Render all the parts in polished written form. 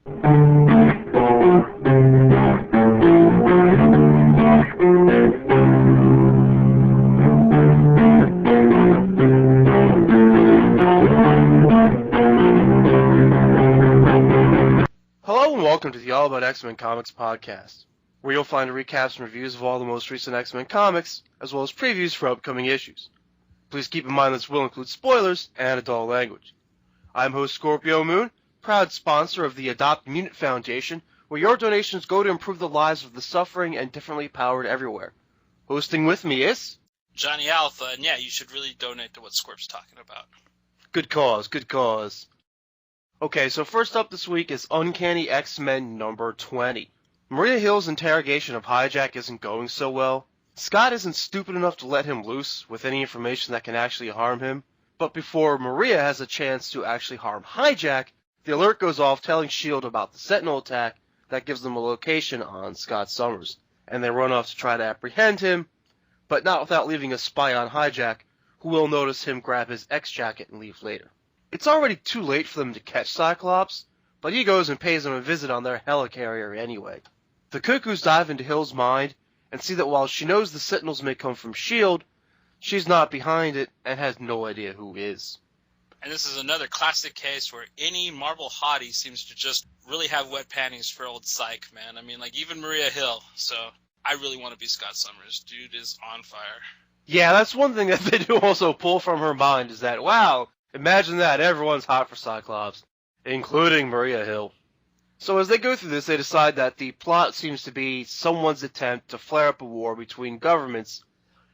Hello and welcome to the All About X-Men Comics podcast, where you'll find recaps and reviews of all the most recent X-Men comics, as well as previews for upcoming issues. Please keep in mind this will include spoilers and adult language. I'm host Scorpio Moon, proud sponsor of the Adopt Mutant Foundation, where your donations go to improve the lives of the suffering and differently powered everywhere. Hosting with me is Johnny Alpha, and yeah, you should really donate to what Scorp's talking about. Good cause, good cause. Okay, so first up this week is Uncanny X-Men number 20. Maria Hill's interrogation of Hijack isn't going so well. Scott isn't stupid enough to let him loose with any information that can actually harm him. But before Maria has a chance to actually harm Hijack, the alert goes off telling S.H.I.E.L.D. about the Sentinel attack that gives them a location on Scott Summers. And they run off to try to apprehend him, but not without leaving a spy on Hijack, who will notice him grab his X-jacket and leave later. It's already too late for them to catch Cyclops, but he goes and pays them a visit on their helicarrier anyway. The Cuckoos dive into Hill's mind and see that while she knows the Sentinels may come from S.H.I.E.L.D., she's not behind it and has no idea who is. And this is another classic case where any Marvel hottie seems to just really have wet panties for old Psych, man. I mean, like, even Maria Hill. So I really want to be Scott Summers. Dude is on fire. Yeah, that's one thing that they do also pull from her mind is that, wow, imagine that, everyone's hot for Cyclops, including Maria Hill. So as they go through this, they decide that the plot seems to be someone's attempt to flare up a war between governments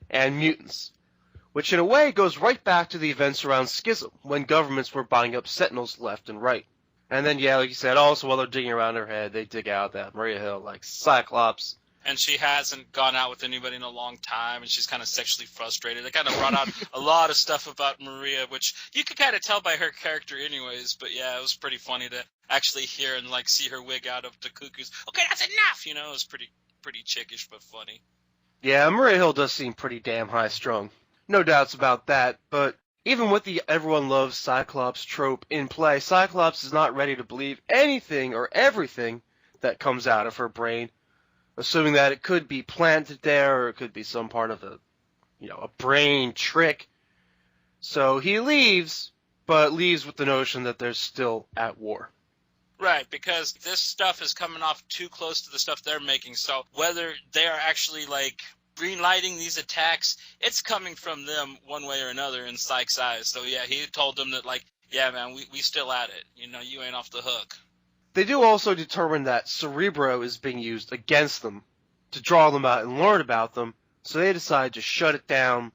and mutants, which in a way goes right back to the events around Schism, when governments were buying up Sentinels left and right. And then, yeah, like you said, also while they're digging around her head, they dig out that Maria Hill, like Cyclops. And she hasn't gone out with anybody in a long time, and she's kind of sexually frustrated. They kind of brought out a lot of stuff about Maria, which you could kind of tell by her character anyways, but yeah, it was pretty funny to actually hear and, like, see her wig out of the Cuckoos. Okay, that's enough! You know, it was pretty chickish, but funny. Yeah, Maria Hill does seem pretty damn high-strung. No doubts about that, but even with the everyone loves Cyclops trope in play, Cyclops is not ready to believe anything or everything that comes out of her brain, assuming that it could be planted there or it could be some part of a brain trick. So he leaves, but leaves with the notion that they're still at war. Right, because this stuff is coming off too close to the stuff they're making, so whether they are actually, like, green-lighting these attacks, it's coming from them one way or another in Psych's eyes. So yeah, he told them that, like, yeah, man, we still at it. You know, you ain't off the hook. They do also determine that Cerebro is being used against them to draw them out and learn about them, so they decide to shut it down,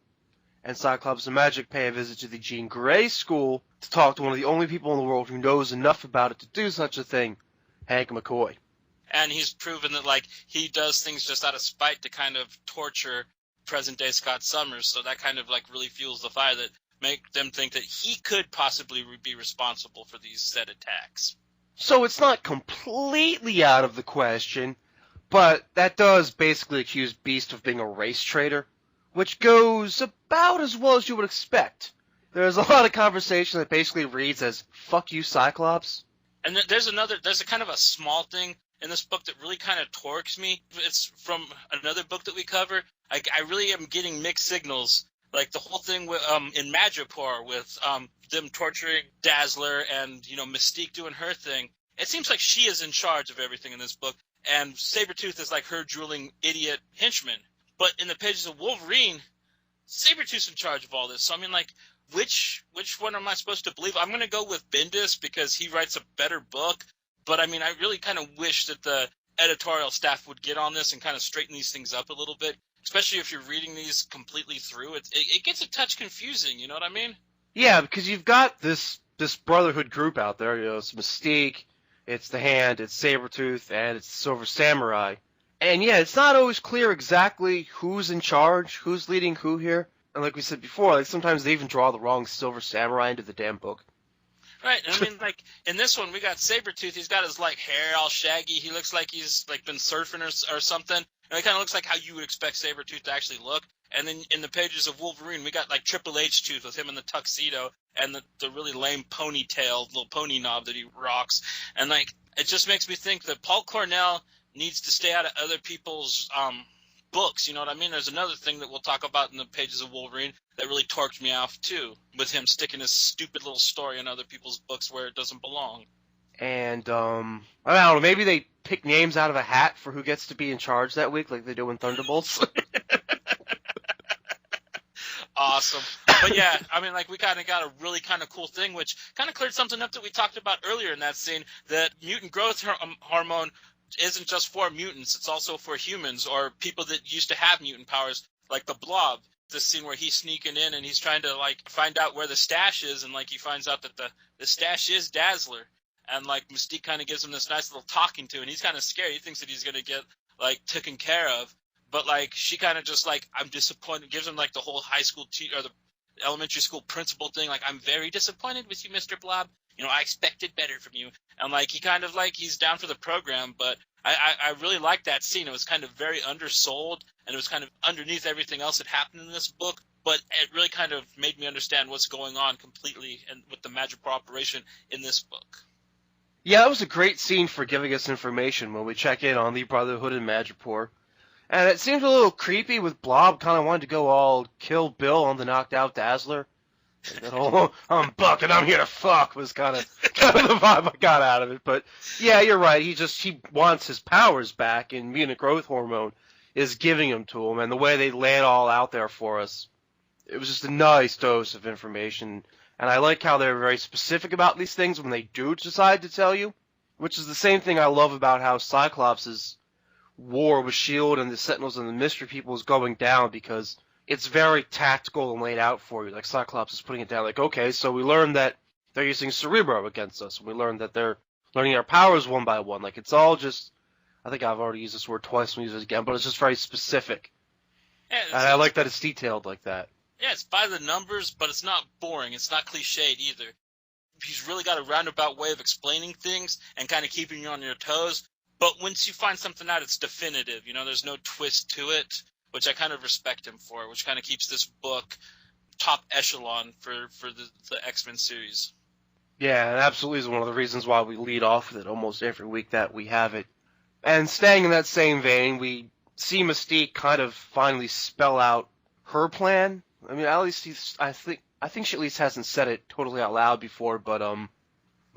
and Cyclops and Magic pay a visit to the Jean Grey school to talk to one of the only people in the world who knows enough about it to do such a thing, Hank McCoy. And he's proven that, like, he does things just out of spite to kind of torture present-day Scott Summers, so that kind of, like, really fuels the fire that make them think that he could possibly be responsible for these said attacks. So it's not completely out of the question, but that does basically accuse Beast of being a race traitor, which goes about as well as you would expect. There's a lot of conversation that basically reads as, fuck you, Cyclops. And there's a kind of a small thing in this book that really kind of torques me. It's from another book that we cover. I really am getting mixed signals. Like the whole thing with, in Madripoor with them torturing Dazzler and, you know, Mystique doing her thing. It seems like she is in charge of everything in this book, and Sabretooth is like her drooling idiot henchman. But in the pages of Wolverine, Sabretooth's in charge of all this. So, I mean, like, which one am I supposed to believe? I'm going to go with Bendis because he writes a better book. But, I mean, I really kind of wish that the editorial staff would get on this and kind of straighten these things up a little bit, especially if you're reading these completely through. It gets a touch confusing, you know what I mean? Yeah, because you've got this Brotherhood group out there. You know, it's Mystique, it's the Hand, it's Sabretooth, and it's the Silver Samurai. And, yeah, it's not always clear exactly who's in charge, who's leading who here. And like we said before, like sometimes they even draw the wrong Silver Samurai into the damn book. Right, and I mean, like, in this one, we got Sabretooth. He's got his, like, hair all shaggy. He looks like he's, like, been surfing or something. And it kind of looks like how you would expect Sabretooth to actually look. And then in the pages of Wolverine, we got, like, Triple H Tooth with him in the tuxedo and the really lame ponytail, little pony knob that he rocks. And, like, it just makes me think that Paul Cornell needs to stay out of other people's books. You know what I mean? There's another thing that we'll talk about in the pages of Wolverine that really torqued me off too, with him sticking his stupid little story in other people's books where it doesn't belong. And I don't know, maybe they pick names out of a hat for who gets to be in charge that week, like they do in Thunderbolts. Awesome. But yeah, I mean, like, we kind of got a really kind of cool thing, which kind of cleared something up that we talked about earlier in that scene, that mutant growth hormone isn't just for mutants, it's also for humans or people that used to have mutant powers, like the Blob. This scene where he's sneaking in and he's trying to, like, find out where the stash is, and, like, he finds out that the stash is Dazzler. And, like, Mystique kind of gives him this nice little talking to, and he's kind of scared. He thinks that he's going to get, like, taken care of. But, like, she kind of just, like, I'm disappointed, gives him, like, the whole high school or the elementary school principal thing. Like, I'm very disappointed with you, Mr. Blob. You know, I expected better from you. And, like, he kind of, like, he's down for the program. But I really liked that scene. It was kind of very undersold, and it was kind of underneath everything else that happened in this book. But it really kind of made me understand what's going on completely and with the Magical operation in this book. Yeah, that was a great scene for giving us information when we check in on the Brotherhood and Madripoor. And it seemed a little creepy with Blob kind of wanting to go all Kill Bill on the knocked out Dazzler. That whole, I'm Buck and I'm here to fuck was kind of the vibe I got out of it. But yeah, you're right. He wants his powers back, and mutant growth hormone is giving them to him. And the way they lay it all out there for us, it was just a nice dose of information. And I like how they're very specific about these things when they do decide to tell you, which is the same thing I love about how Cyclops' war with S.H.I.E.L.D. and the Sentinels and the Mystery People is going down, because it's very tactical and laid out for you. Like, Cyclops is putting it down, like, okay, so we learned that they're using Cerebro against us, and we learned that they're learning our powers one by one. Like, it's all just, I think I've already used this word twice, I'm going to use it again, but it's just very specific. Yeah, and I like that it's detailed like that. Yeah, it's by the numbers, but it's not boring. It's not cliched either. He's really got a roundabout way of explaining things and kind of keeping you on your toes. But once you find something out, it's definitive. You know, there's no twist to it, which I kind of respect him for, which kind of keeps this book top echelon for the X-Men series. Yeah, it absolutely is one of the reasons why we lead off with it almost every week that we have it. And staying in that same vein, we see Mystique kind of finally spell out her plan. I mean, at least I think she at least hasn't said it totally out loud before, but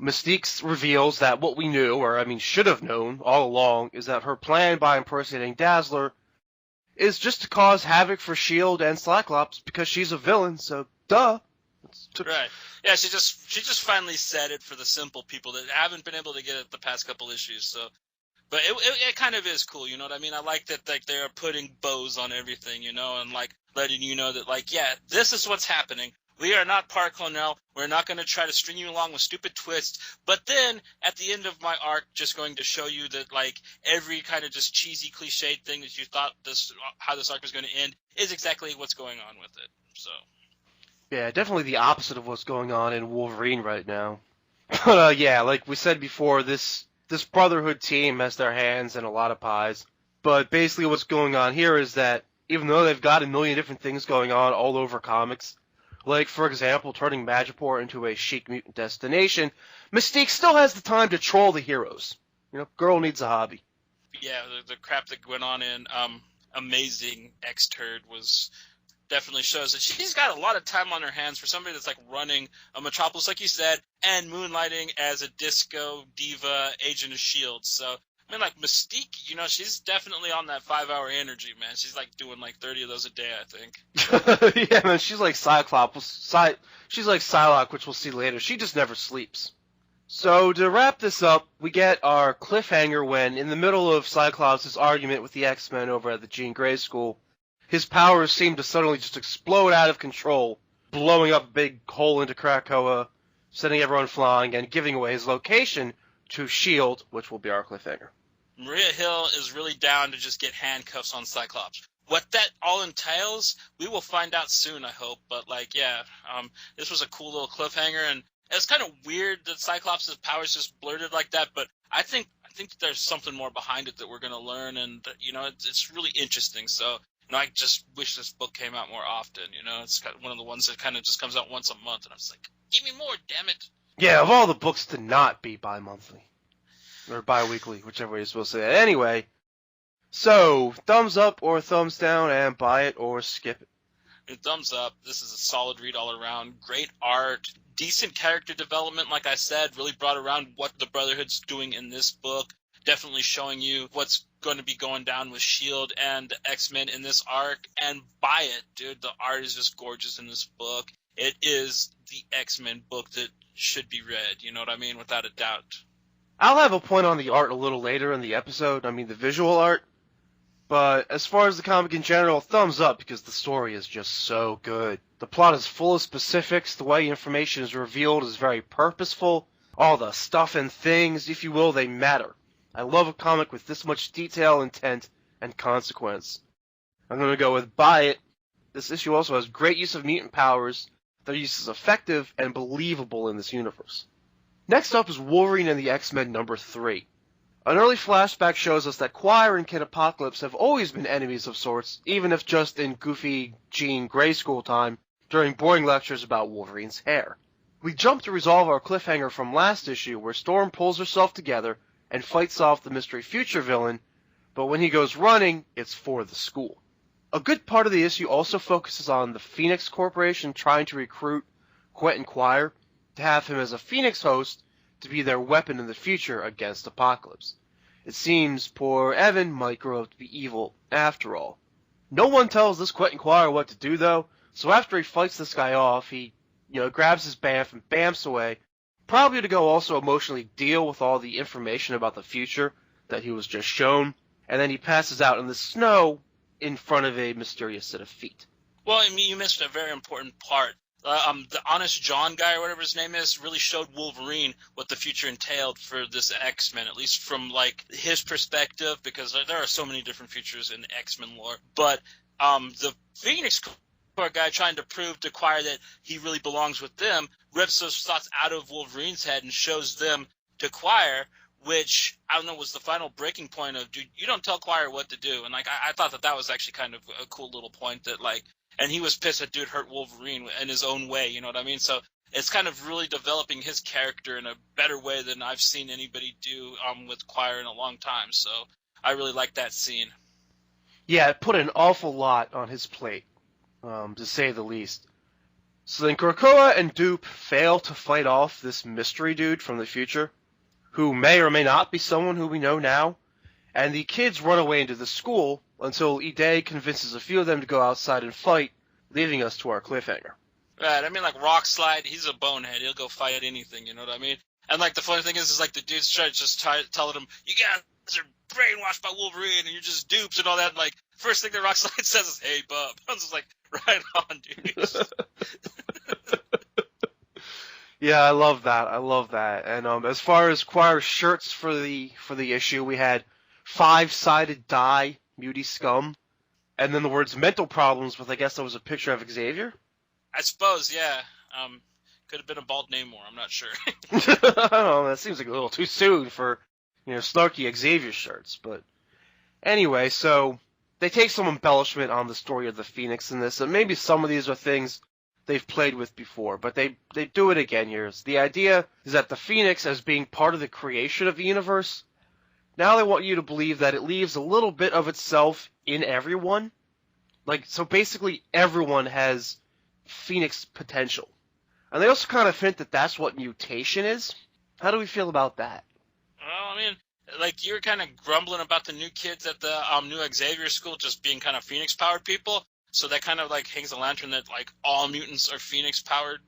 Mystique reveals that what we knew, or I mean should have known all along, is that her plan by impersonating Dazzler is just to cause havoc for S.H.I.E.L.D. and Cyclops, because she's a villain, so duh. Right. Yeah, she just finally said it for the simple people that haven't been able to get it the past couple issues, so. But it kind of is cool, you know what I mean? I like that, like, they're putting bows on everything, you know, and, like, letting you know that, like, yeah, this is what's happening. We are not Park Cornell. We're not going to try to string you along with stupid twists. But then, at the end of my arc, just going to show you that, like, every kind of just cheesy, cliched thing that you thought how this arc was going to end is exactly what's going on with it. So. Yeah, definitely the opposite of what's going on in Wolverine right now. But, yeah, like we said before, this Brotherhood team has their hands in a lot of pies. But basically what's going on here is that even though they've got a million different things going on all over comics, like, for example, turning Madripoor into a chic mutant destination, Mystique still has the time to troll the heroes. You know, girl needs a hobby. Yeah, the crap that went on in Amazing X-Turd definitely shows that she's got a lot of time on her hands for somebody that's, like, running a metropolis, like you said, and moonlighting as a disco diva agent of S.H.I.E.L.D. So, I mean, like, Mystique, you know, she's definitely on that 5-hour energy, man. She's, like, doing, like, 30 of those a day, I think. Yeah, man, she's like Cyclops. She's like Psylocke, which we'll see later. She just never sleeps. So, to wrap this up, we get our cliffhanger when, in the middle of Cyclops' argument with the X-Men over at the Jean Grey School, his powers seem to suddenly just explode out of control, blowing up a big hole into Krakoa, sending everyone flying, and giving away his location to S.H.I.E.L.D., which will be our cliffhanger. Maria Hill is really down to just get handcuffs on Cyclops. What that all entails, we will find out soon, I hope. But, like, yeah, this was a cool little cliffhanger, and it's kind of weird that Cyclops' powers just blurted like that, but I think that there's something more behind it that we're going to learn, and, you know, it's really interesting, so. You know, I just wish this book came out more often, you know? It's kind of one of the ones that kind of just comes out once a month, and I was like, give me more, damn it. Yeah, of all the books to not be bi-monthly. Or bi-weekly, whichever way you're supposed to say it. Anyway, so, thumbs up or thumbs down, and buy it or skip it. Thumbs up. This is a solid read all around. Great art. Decent character development, like I said, really brought around what the Brotherhood's doing in this book. Definitely showing you what's going to be going down with S.H.I.E.L.D. and X-Men in this arc. And buy it, dude. The art is just gorgeous in this book. It is the X-Men book that should be read, you know what I mean? Without a doubt. I'll have a point on the art a little later in the episode, I mean the visual art. But as far as the comic in general, thumbs up because the story is just so good. The plot is full of specifics, the way information is revealed is very purposeful. All the stuff and things, if you will, they matter. I love a comic with this much detail, intent, and consequence. I'm going to go with buy it. This issue also has great use of mutant powers. Their use is effective and believable in this universe. Next up is Wolverine and the X-Men number 3. An early flashback shows us that Quire and Kid Apocalypse have always been enemies of sorts, even if just in goofy Jean Grey school time during boring lectures about Wolverine's hair. We jump to resolve our cliffhanger from last issue where Storm pulls herself together and fights off the mystery future villain, but when he goes running, it's for the school. A good part of the issue also focuses on the Phoenix Corporation trying to recruit Quentin Quire to have him as a Phoenix host to be their weapon in the future against Apocalypse. It seems poor Evan might grow up to be evil after all. No one tells this Quentin Quire what to do though, so after he fights this guy off, he, grabs his bamf and bamps away, probably to go also emotionally deal with all the information about the future that he was just shown, and then he passes out in the snow in front of a mysterious set of feet. Well, I mean, you missed a very important part. The Honest John guy, or whatever his name is, really showed Wolverine what the future entailed for this X-Men, at least from, his perspective, because there are so many different futures in X-Men lore. But the Phoenix Corps guy trying to prove to Quire that he really belongs with them rips those thoughts out of Wolverine's head and shows them to Quire, which, I don't know, was the final breaking point of, dude, you don't tell Quire what to do. And, I thought that was actually kind of a cool little point that, and he was pissed that dude hurt Wolverine in his own way, you know what I mean? So it's kind of really developing his character in a better way than I've seen anybody do with Quire in a long time. So I really like that scene. Yeah, it put an awful lot on his plate, to say the least. So then Krakoa and Dupe fail to fight off this mystery dude from the future, who may or may not be someone who we know now, and the kids run away into the school until Ide convinces a few of them to go outside and fight, leaving us to our cliffhanger. Right, I mean, Rock Slide, he's a bonehead. He'll go fight anything, you know what I mean? And, the funny thing is the dude's trying to just telling him, you guys are brainwashed by Wolverine, and you're just dupes and all that. And, first thing that Rock Slide says is, hey, bub. I was just right on, dude. Yeah, I love that. And as far as Quire's shirts for the issue, we had 5-sided die, Muty Scum, and then the words mental problems with, I guess that was a picture of Xavier? I suppose, yeah. Could have been a bald Namor, I'm not sure. I don't know, that seems like a little too soon for, snarky Xavier shirts, but anyway, so they take some embellishment on the story of the Phoenix in this, and maybe some of these are things they've played with before, but they do it again here. The idea is that the Phoenix, as being part of the creation of the universe, now they want you to believe that it leaves a little bit of itself in everyone. So basically everyone has Phoenix potential. And they also kind of hint that that's what mutation is. How do we feel about that? Well, I mean, you were kind of grumbling about the new kids at the new Xavier school just being kind of Phoenix-powered people. So that kind of, hangs a lantern that, all mutants are Phoenix-powered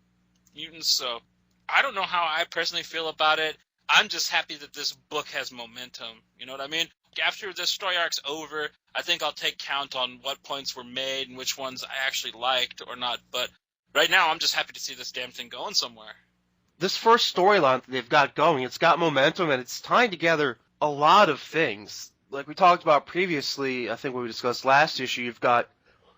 mutants. So I don't know how I personally feel about it. I'm just happy that this book has momentum. You know what I mean? After this story arc's over, I think I'll take count on what points were made and which ones I actually liked or not. But right now, I'm just happy to see this damn thing going somewhere. This first storyline that they've got going, it's got momentum, and it's tying together a lot of things. Like we talked about previously, I think when we discussed last issue, you've got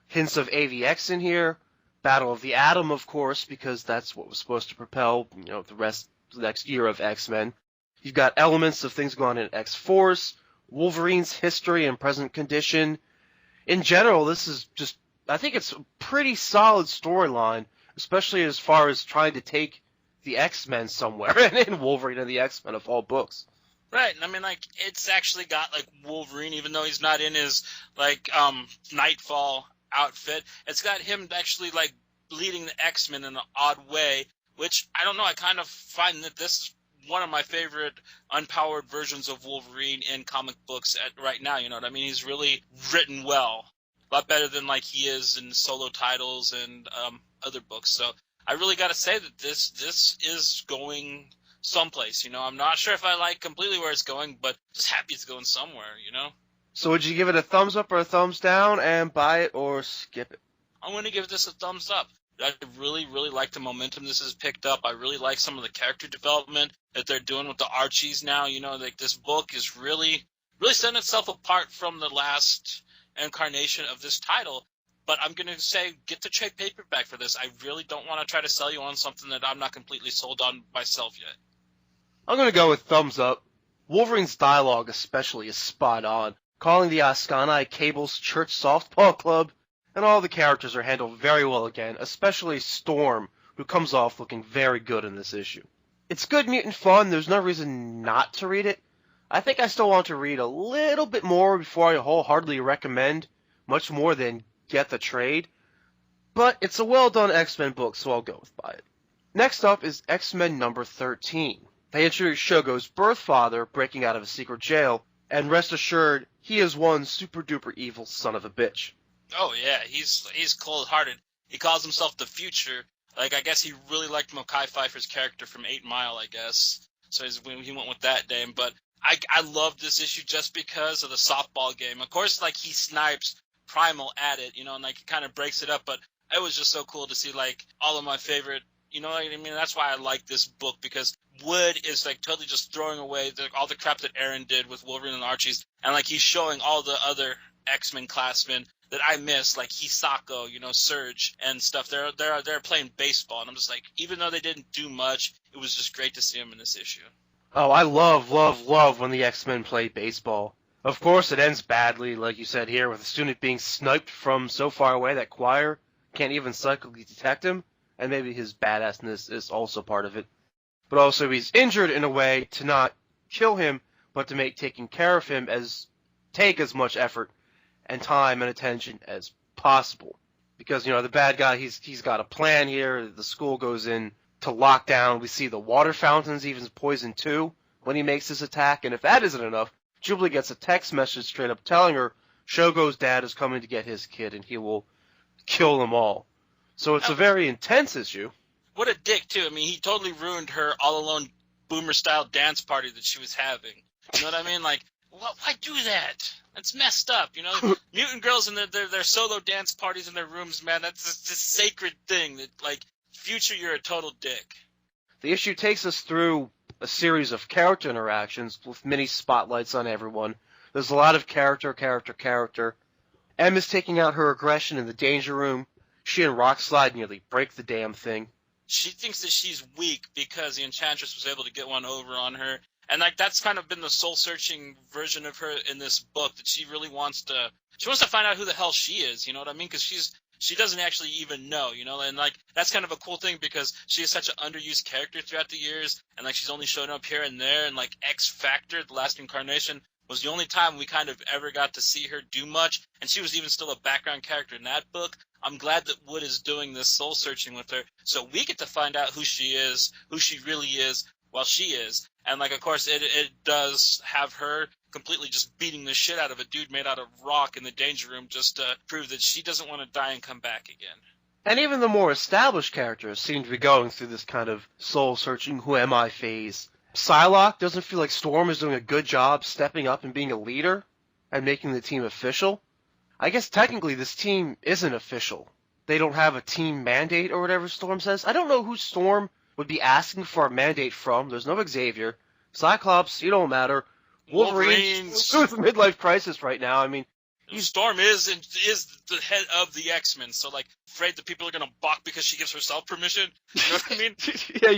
hints of AVX in here, Battle of the Atom, of course, because that's what was supposed to propel, the next year of X-Men. You've got elements of things going on in X-Force, Wolverine's history and present condition. In general, this is just, I think it's a pretty solid storyline, especially as far as trying to take the X-Men somewhere, and in Wolverine and the X-Men of all books. Right, and I mean, like, it's actually got, like, Wolverine, even though he's not in his, like, Nightfall outfit. It's got him actually, like, leading the X-Men in an odd way, which, I don't know, I kind of find that this is one of my favorite unpowered versions of Wolverine in comic books right now, you know what I mean? He's really written well. A lot better than, like, he is in solo titles and other books. So I really got to say that this is going someplace, you know. I'm not sure if I like completely where it's going, but just happy it's going somewhere, you know. So would you give it a thumbs up or a thumbs down and buy it or skip it? I'm going to give this a thumbs up. I really, really like the momentum this has picked up. I really like some of the character development that they're doing with the Archies now. You know, like this book is really, really setting itself apart from the last incarnation of this title. But I'm going to say get the trade paperback for this. I really don't want to try to sell you on something that I'm not completely sold on myself yet. I'm going to go with thumbs up. Wolverine's dialogue especially is spot on, calling the Uncanny Cable's church softball club, and all the characters are handled very well again, especially Storm, who comes off looking very good in this issue. It's good mutant fun, there's no reason not to read it. I think I still want to read a little bit more before I wholeheartedly recommend, much more than get the trade, but it's a well-done X-Men book, so I'll go with buy it. Next up is X-Men number 13. They introduce Shogo's birth father breaking out of a secret jail, and rest assured, he is one super-duper evil son of a bitch. Oh yeah, he's cold-hearted. He calls himself the Future. Like, I guess he really liked Mekhi Phifer's character from 8 Mile, I guess. So he went with that name. But I love this issue just because of the softball game. Of course, like, he snipes Primal at it, you know, and, like, it kind of breaks it up. But it was just so cool to see, like, all of my favorite, you know what I mean? That's why I like this book, because Wood is, like, totally just throwing away all the crap that Aaron did with Wolverine and the Archies. And, like, he's showing all the other X-Men classmen that I miss, like Hisako, you know, Surge and stuff. They're playing baseball, and I'm just like, even though they didn't do much, it was just great to see them in this issue. Oh, I love when the X-Men play baseball. Of course, it ends badly, like you said here, with a student being sniped from so far away that Quire can't even psychically detect him, and maybe his badassness is also part of it. But also, he's injured in a way to not kill him, but to make taking care of him take as much effort and time and attention as possible. Because, you know, the bad guy, he's got a plan here. The school goes in to lockdown. We see the water fountains even poisoned too when he makes his attack. And if that isn't enough, Jubilee gets a text message straight up telling her Shogo's dad is coming to get his kid and he will kill them all. So it's a very intense issue. What a dick, too. I mean, he totally ruined her all-alone boomer-style dance party that she was having. You know what I mean? Like, why do that? That's messed up, you know. Mutant girls and their solo dance parties in their rooms, man. That's this sacred thing that, like, Future, you're a total dick. The issue takes us through a series of character interactions with mini spotlights on everyone. There's a lot of character. Em is taking out her aggression in the danger room. She and Rockslide nearly break the damn thing. She thinks that she's weak because the Enchantress was able to get one over on her. And, like, that's kind of been the soul-searching version of her in this book, that she really wants to find out who the hell she is, you know what I mean? Because she doesn't actually even know, you know? And, like, that's kind of a cool thing because she is such an underused character throughout the years, and, like, she's only shown up here and there, and, like, X Factor, the last incarnation, was the only time we kind of ever got to see her do much, and she was even still a background character in that book. I'm glad that Wood is doing this soul-searching with her, so we get to find out who she is, who she really is, while she is. And, like, of course, it does have her completely just beating the shit out of a dude made out of rock in the danger room just to prove that she doesn't want to die and come back again. And even the more established characters seem to be going through this kind of soul-searching who am I phase. Psylocke doesn't feel like Storm is doing a good job stepping up and being a leader and making the team official. I guess technically this team isn't official. They don't have a team mandate or whatever Storm says. I don't know who Storm would be asking for a mandate from. There's no Xavier. Cyclops, you don't matter. Wolverine's through the midlife crisis right now. I mean, Storm is the head of the X-Men, so, like, afraid that people are going to balk because she gives herself permission. You know what I mean?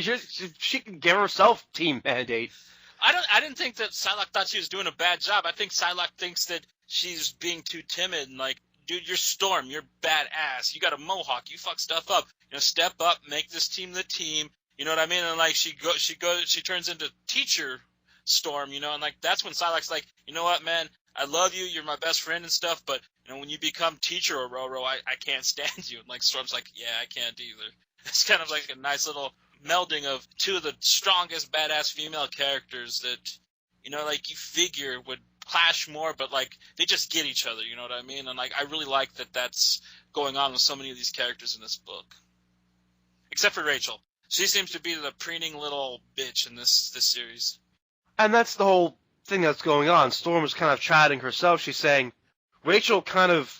Yeah, she can give herself team mandate. I didn't think that Psylocke thought she was doing a bad job. I think Psylocke thinks that she's being too timid and, like, dude, you're Storm, you're badass. You got a mohawk, you fuck stuff up. You know, step up, make this team the team. You know what I mean? And, like, she turns into teacher Storm, you know, and like that's when Psylocke's like, you know what, man, I love you, you're my best friend and stuff, but you know, when you become teacher or Roro, I can't stand you. And like Storm's like, yeah, I can't either. It's kind of like a nice little melding of two of the strongest badass female characters that, you know, like you figure would clash more, but like they just get each other, you know what I mean? And like I really like that that's going on with so many of these characters in this book. Except for Rachel. She seems to be the preening little bitch in this series. And that's the whole thing that's going on. Storm is kind of chiding herself. She's saying, Rachel kind of,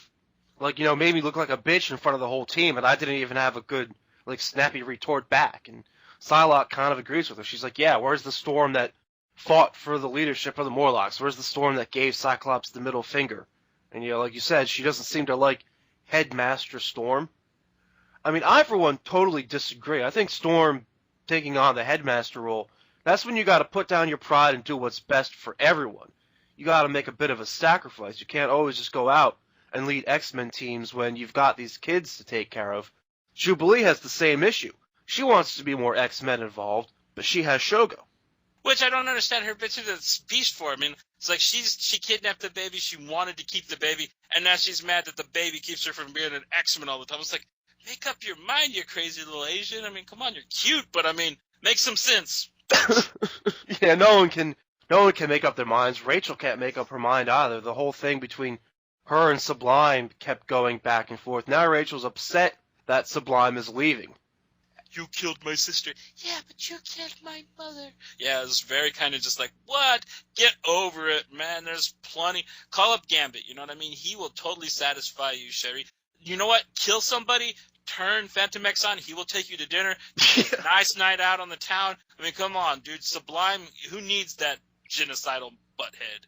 like, you know, made me look like a bitch in front of the whole team, and I didn't even have a good, like, snappy retort back. And Psylocke kind of agrees with her. She's like, yeah, where's the Storm that fought for the leadership of the Morlocks? Where's the Storm that gave Cyclops the middle finger? And, you know, like you said, she doesn't seem to like Headmaster Storm. I mean, I, for one, totally disagree. I think Storm taking on the Headmaster role, that's when you got to put down your pride and do what's best for everyone. You got to make a bit of a sacrifice. You can't always just go out and lead X-Men teams when you've got these kids to take care of. Jubilee has the same issue. She wants to be more X-Men involved, but she has Shogo. Which I don't understand her bitch of the speech for. I mean, it's like she kidnapped the baby, she wanted to keep the baby, and now she's mad that the baby keeps her from being an X-Men all the time. It's like, make up your mind, you crazy little Asian. I mean, come on, you're cute, but I mean, make some sense. Yeah, no one can make up their minds. Rachel can't make up her mind either. The whole thing between her and Sublime kept going back and forth. Now Rachel's upset that Sublime is leaving. You killed my sister. Yeah, but you killed my mother. Yeah, it's very kind of just like, what? Get over it, man. There's plenty. Call up Gambit, you know what I mean? He will totally satisfy you, Sherry. You know what? Kill somebody, turn Phantom X on, he will take you to dinner. Nice night out on the town. I mean, come on, dude. Sublime, who needs that genocidal butthead?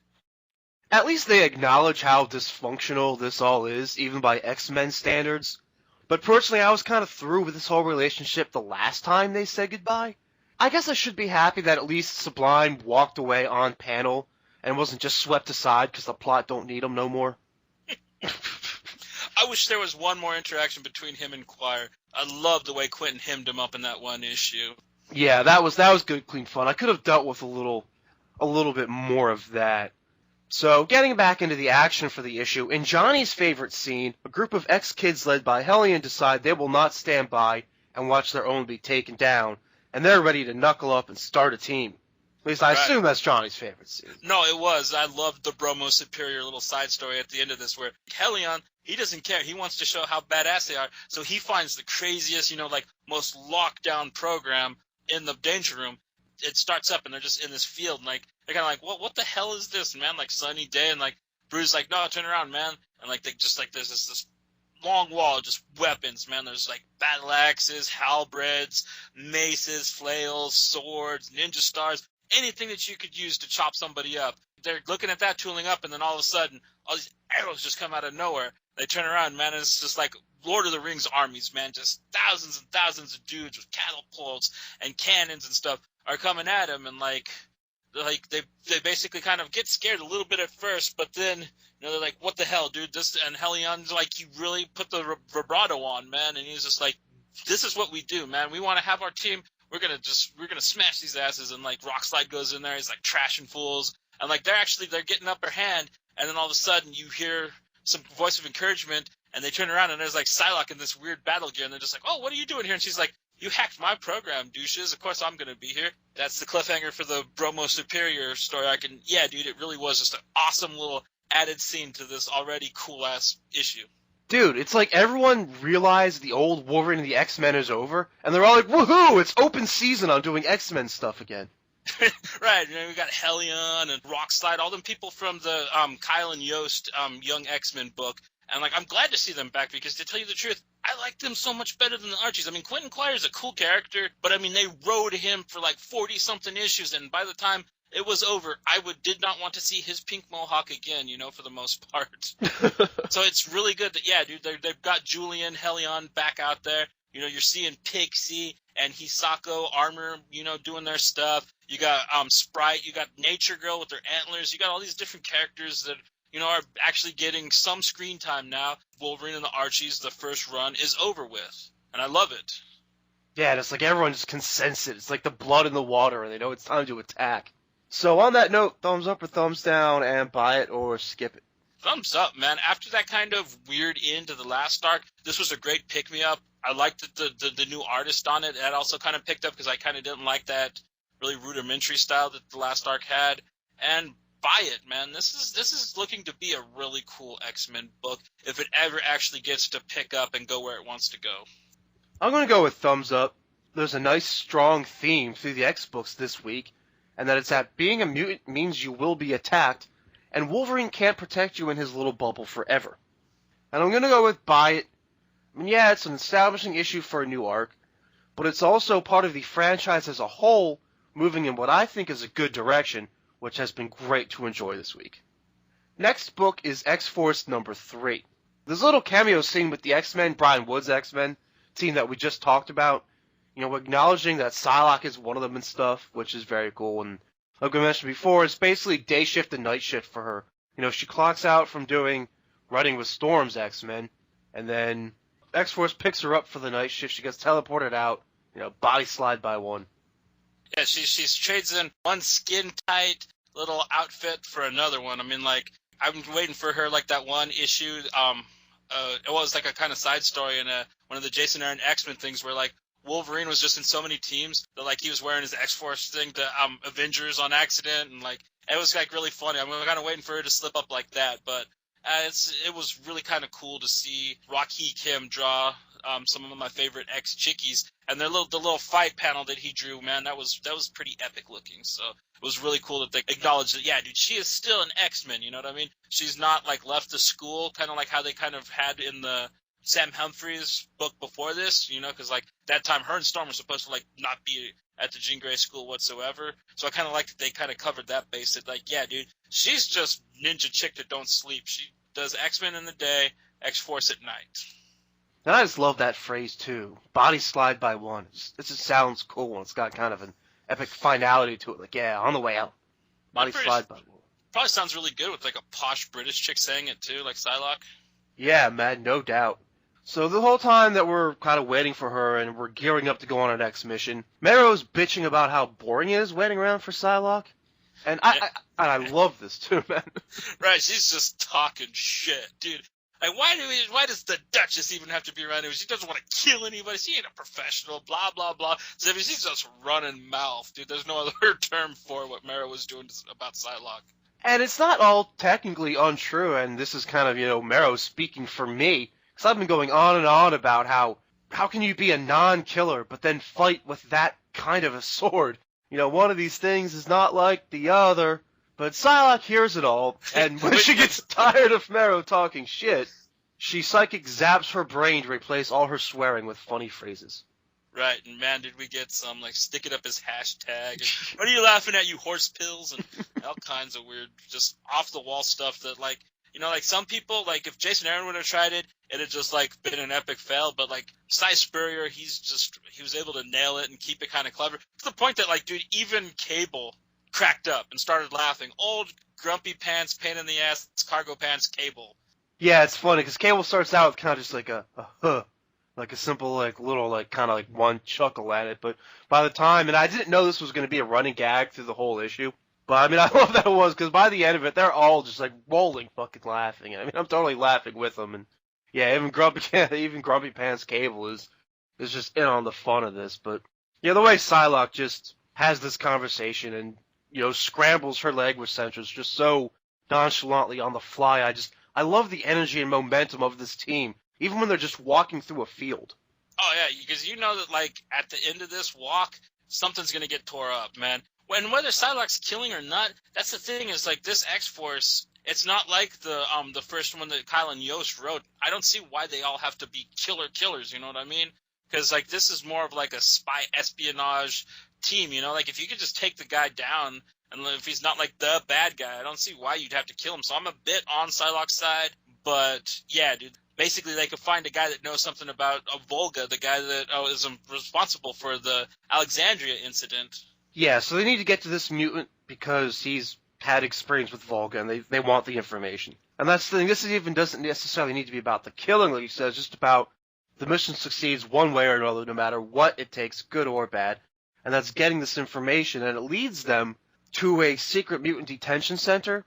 At least they acknowledge how dysfunctional this all is, even by X-Men standards. But personally, I was kind of through with this whole relationship the last time they said goodbye. I guess I should be happy that at least Sublime walked away on panel and wasn't just swept aside because the plot don't need him no more. I wish there was one more interaction between him and Quire. I love the way Quentin hemmed him up in that one issue. Yeah, that was good, clean fun. I could have dealt with a little bit more of that. So, getting back into the action for the issue, in Johnny's favorite scene, a group of ex-kids led by Hellion decide they will not stand by and watch their own be taken down, and they're ready to knuckle up and start a team. At least I assume that's Johnny's favorite scene. No, it was. I loved the Bromo Superior little side story at the end of this where Hellion, he doesn't care. He wants to show how badass they are, so he finds the craziest, you know, like, most locked-down program in the Danger Room. It starts up, and they're just in this field, and, like, they're kind of like, what the hell is this, man? Like, sunny day, and, like, Bruce's like, no, turn around, man. And, like, they just, like, there's this long wall of just weapons, man. There's, like, battle axes, halberds, maces, flails, swords, ninja stars, anything that you could use to chop somebody up. They're looking at that tooling up, and then all of a sudden, all these arrows just come out of nowhere. They turn around, man, and it's just like Lord of the Rings armies, man. Just thousands and thousands of dudes with catapults and cannons and stuff are coming at him, and like they basically kind of get scared a little bit at first, but then, you know, they're like, what the hell, dude? This, and Hellion's like, he really put the vibrato on, man, and he's just like, this is what we do, man. We want to have our team. We're gonna smash these asses. And like Rockslide goes in there, he's like trashing fools, and like they're getting upper hand, and then all of a sudden you hear some voice of encouragement, and they turn around and there's like Psylocke in this weird battle gear, and they're just like, oh, what are you doing here? And she's like, you hacked my program, douches. Of course I'm gonna be here. That's the cliffhanger for the Bromo Superior story. Yeah, dude, it really was just an awesome little added scene to this already cool ass issue. Dude, it's like everyone realized the old Wolverine and the X-Men is over, and they're all like, woohoo, it's open season on doing X-Men stuff again. Right, you know, we got Hellion and Rockslide, all them people from the Kyle and Yost Young X-Men book, and like I'm glad to see them back because to tell you the truth, I like them so much better than the Archies. I mean, Quentin Quire is a cool character, but I mean they rode him for like 40-something issues, and by the time it was over, I did not want to see his pink mohawk again, you know, for the most part. So it's really good that, yeah, dude, they've got Julian, Hellion back out there. You know, you're seeing Pixie and Hisako, Armor, you know, doing their stuff. You got Sprite, you got Nature Girl with their antlers. You got all these different characters that, you know, are actually getting some screen time now. Wolverine and the Archies, the first run, is over with, and I love it. Yeah, and it's like everyone just can sense it. It's like the blood in the water, and they know it's time to attack. So on that note, thumbs up or thumbs down, and buy it or skip it. Thumbs up, man. After that kind of weird end to the last arc, this was a great pick-me-up. I liked the new artist on it. That also kind of picked up because I kind of didn't like that really rudimentary style that the last arc had. And buy it, man. This is looking to be a really cool X-Men book if it ever actually gets to pick up and go where it wants to go. I'm going to go with thumbs up. There's a nice, strong theme through the X books this week, and that it's that being a mutant means you will be attacked, and Wolverine can't protect you in his little bubble forever. And I'm going to go with buy it. I mean, yeah, it's an establishing issue for a new arc, but it's also part of the franchise as a whole moving in what I think is a good direction, which has been great to enjoy this week. Next book is X-Force number 3. There's a little cameo scene with the X-Men, Brian Wood's X-Men, team that we just talked about, acknowledging that Psylocke is one of them and stuff, which is very cool. And like we mentioned before, it's basically day shift and night shift for her. She clocks out from doing Running with Storm's X-Men, and then X-Force picks her up for the night shift. She gets teleported out, body slide by one. Yeah, she trades in one skin-tight little outfit for another one. I mean, like, I've been waiting for her, like, that one issue. It was like a kind of side story in one of the Jason Aaron X-Men things where, like, Wolverine was just in so many teams that, like, he was wearing his X-Force thing to Avengers on accident, and, like, it was, like, really funny. I'm kind of waiting for her to slip up like that, but it was really kind of cool to see Rocky Kim draw some of my favorite X-Chickies, and the little fight panel that he drew, man, that was pretty epic looking. So it was really cool that they acknowledged that, yeah, dude, she is still an X-Men, you know what I mean? She's not, like, left the school, kind of like how they kind of had in the Sam Humphries book before this, because, like, that time her and Storm were supposed to, like, not be at the Jean Grey school whatsoever. So I kind of like that they kind of covered that base. That, like, yeah, dude, she's just ninja chick that don't sleep. She does X-Men in the day, X-Force at night. And I just love that phrase, too. Body slide by one. It just sounds cool, and it's got kind of an epic finality to it. Like, yeah, on the way out. Body slide by one. Probably sounds really good with, like, a posh British chick saying it, too, like Psylocke. Yeah, man, no doubt. So the whole time that we're kind of waiting for her and we're gearing up to go on our next mission, Marrow's bitching about how boring it is waiting around for Psylocke. And I love this, too, man. Right, she's just talking shit, dude. Like, why does the Duchess even have to be around here? She doesn't want to kill anybody. She ain't a professional, blah, blah, blah. So, I mean, she's just running mouth, dude. There's no other term for what Marrow was doing about Psylocke. And it's not all technically untrue, and this is kind of, Marrow speaking for me, because I've been going on and on about how can you be a non-killer but then fight with that kind of a sword? One of these things is not like the other. But Psylocke hears it all, and when she gets tired of Marrow talking shit, she psychic zaps her brain to replace all her swearing with funny phrases. Right, and man, did we get some, like, stick it up as hashtag, and what are you laughing at, you horse pills, and all kinds of weird, just off-the-wall stuff that, like, like, some people, like, if Jason Aaron would have tried it, it'd have just, like, been an epic fail, but, like, Cy Spurrier, he was able to nail it and keep it kind of clever, to the point that, like, dude, even Cable cracked up and started laughing. Old grumpy pants, pain in the ass, cargo pants, Cable. Yeah, it's funny because Cable starts out with kind of just like a like a simple, like, little, like, kind of like one chuckle at it. But by the time, and I didn't know this was going to be a running gag through the whole issue. But I mean, I love that it was because by the end of it, they're all just like rolling, fucking laughing. I mean, I'm totally laughing with them. And yeah, even grumpy pants Cable is just in on the fun of this. But yeah, the way Psylocke just has this conversation and scrambles her language centers just so nonchalantly on the fly. I love the energy and momentum of this team, even when they're just walking through a field. Oh, yeah, because that, like, at the end of this walk, something's going to get tore up, man. And whether Psylocke's killing or not, that's the thing, is, like, this X-Force, it's not like the first one that Kyle and Yost wrote. I don't see why they all have to be killers, you know what I mean? Because, like, this is more of, like, a spy espionage team, like, if you could just take the guy down, and if he's not, like, the bad guy, I don't see why you'd have to kill him. So I'm a bit on Psylocke's side, but yeah, dude, basically they could find a guy that knows something about Volga, the guy that is responsible for the Alexandria incident. Yeah, so they need to get to this mutant because he's had experience with Volga, and they want the information. And that's the thing, this even doesn't necessarily need to be about the killing, like you said, it's just about the mission succeeds one way or another, no matter what it takes, good or bad. And that's getting this information, and it leads them to a secret mutant detention center,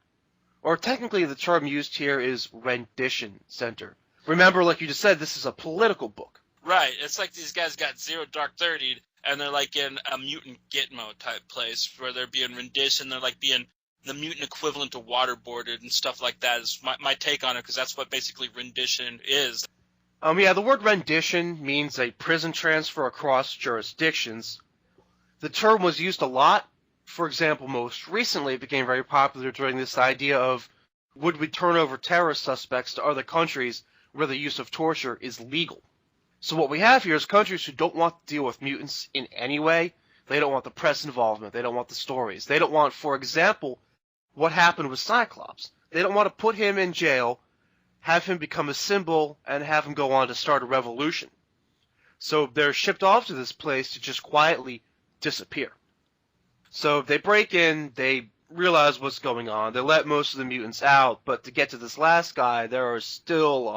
or technically the term used here is rendition center. Remember, like you just said, this is a political book. Right. It's like these guys got Zero Dark 30, and they're like in a mutant Gitmo type place where they're being rendition. They're like being the mutant equivalent to waterboarded and stuff like that is my take on it, because that's what basically rendition is. Yeah, the word rendition means a prison transfer across jurisdictions. The term was used a lot. For example, most recently it became very popular during this idea of would we turn over terrorist suspects to other countries where the use of torture is legal. So what we have here is countries who don't want to deal with mutants in any way. They don't want the press involvement. They don't want the stories. They don't want, for example, what happened with Cyclops. They don't want to put him in jail, have him become a symbol, and have him go on to start a revolution. So they're shipped off to this place to just quietly disappear. So they break in, they realize what's going on, they let most of the mutants out, but to get to this last guy, there's still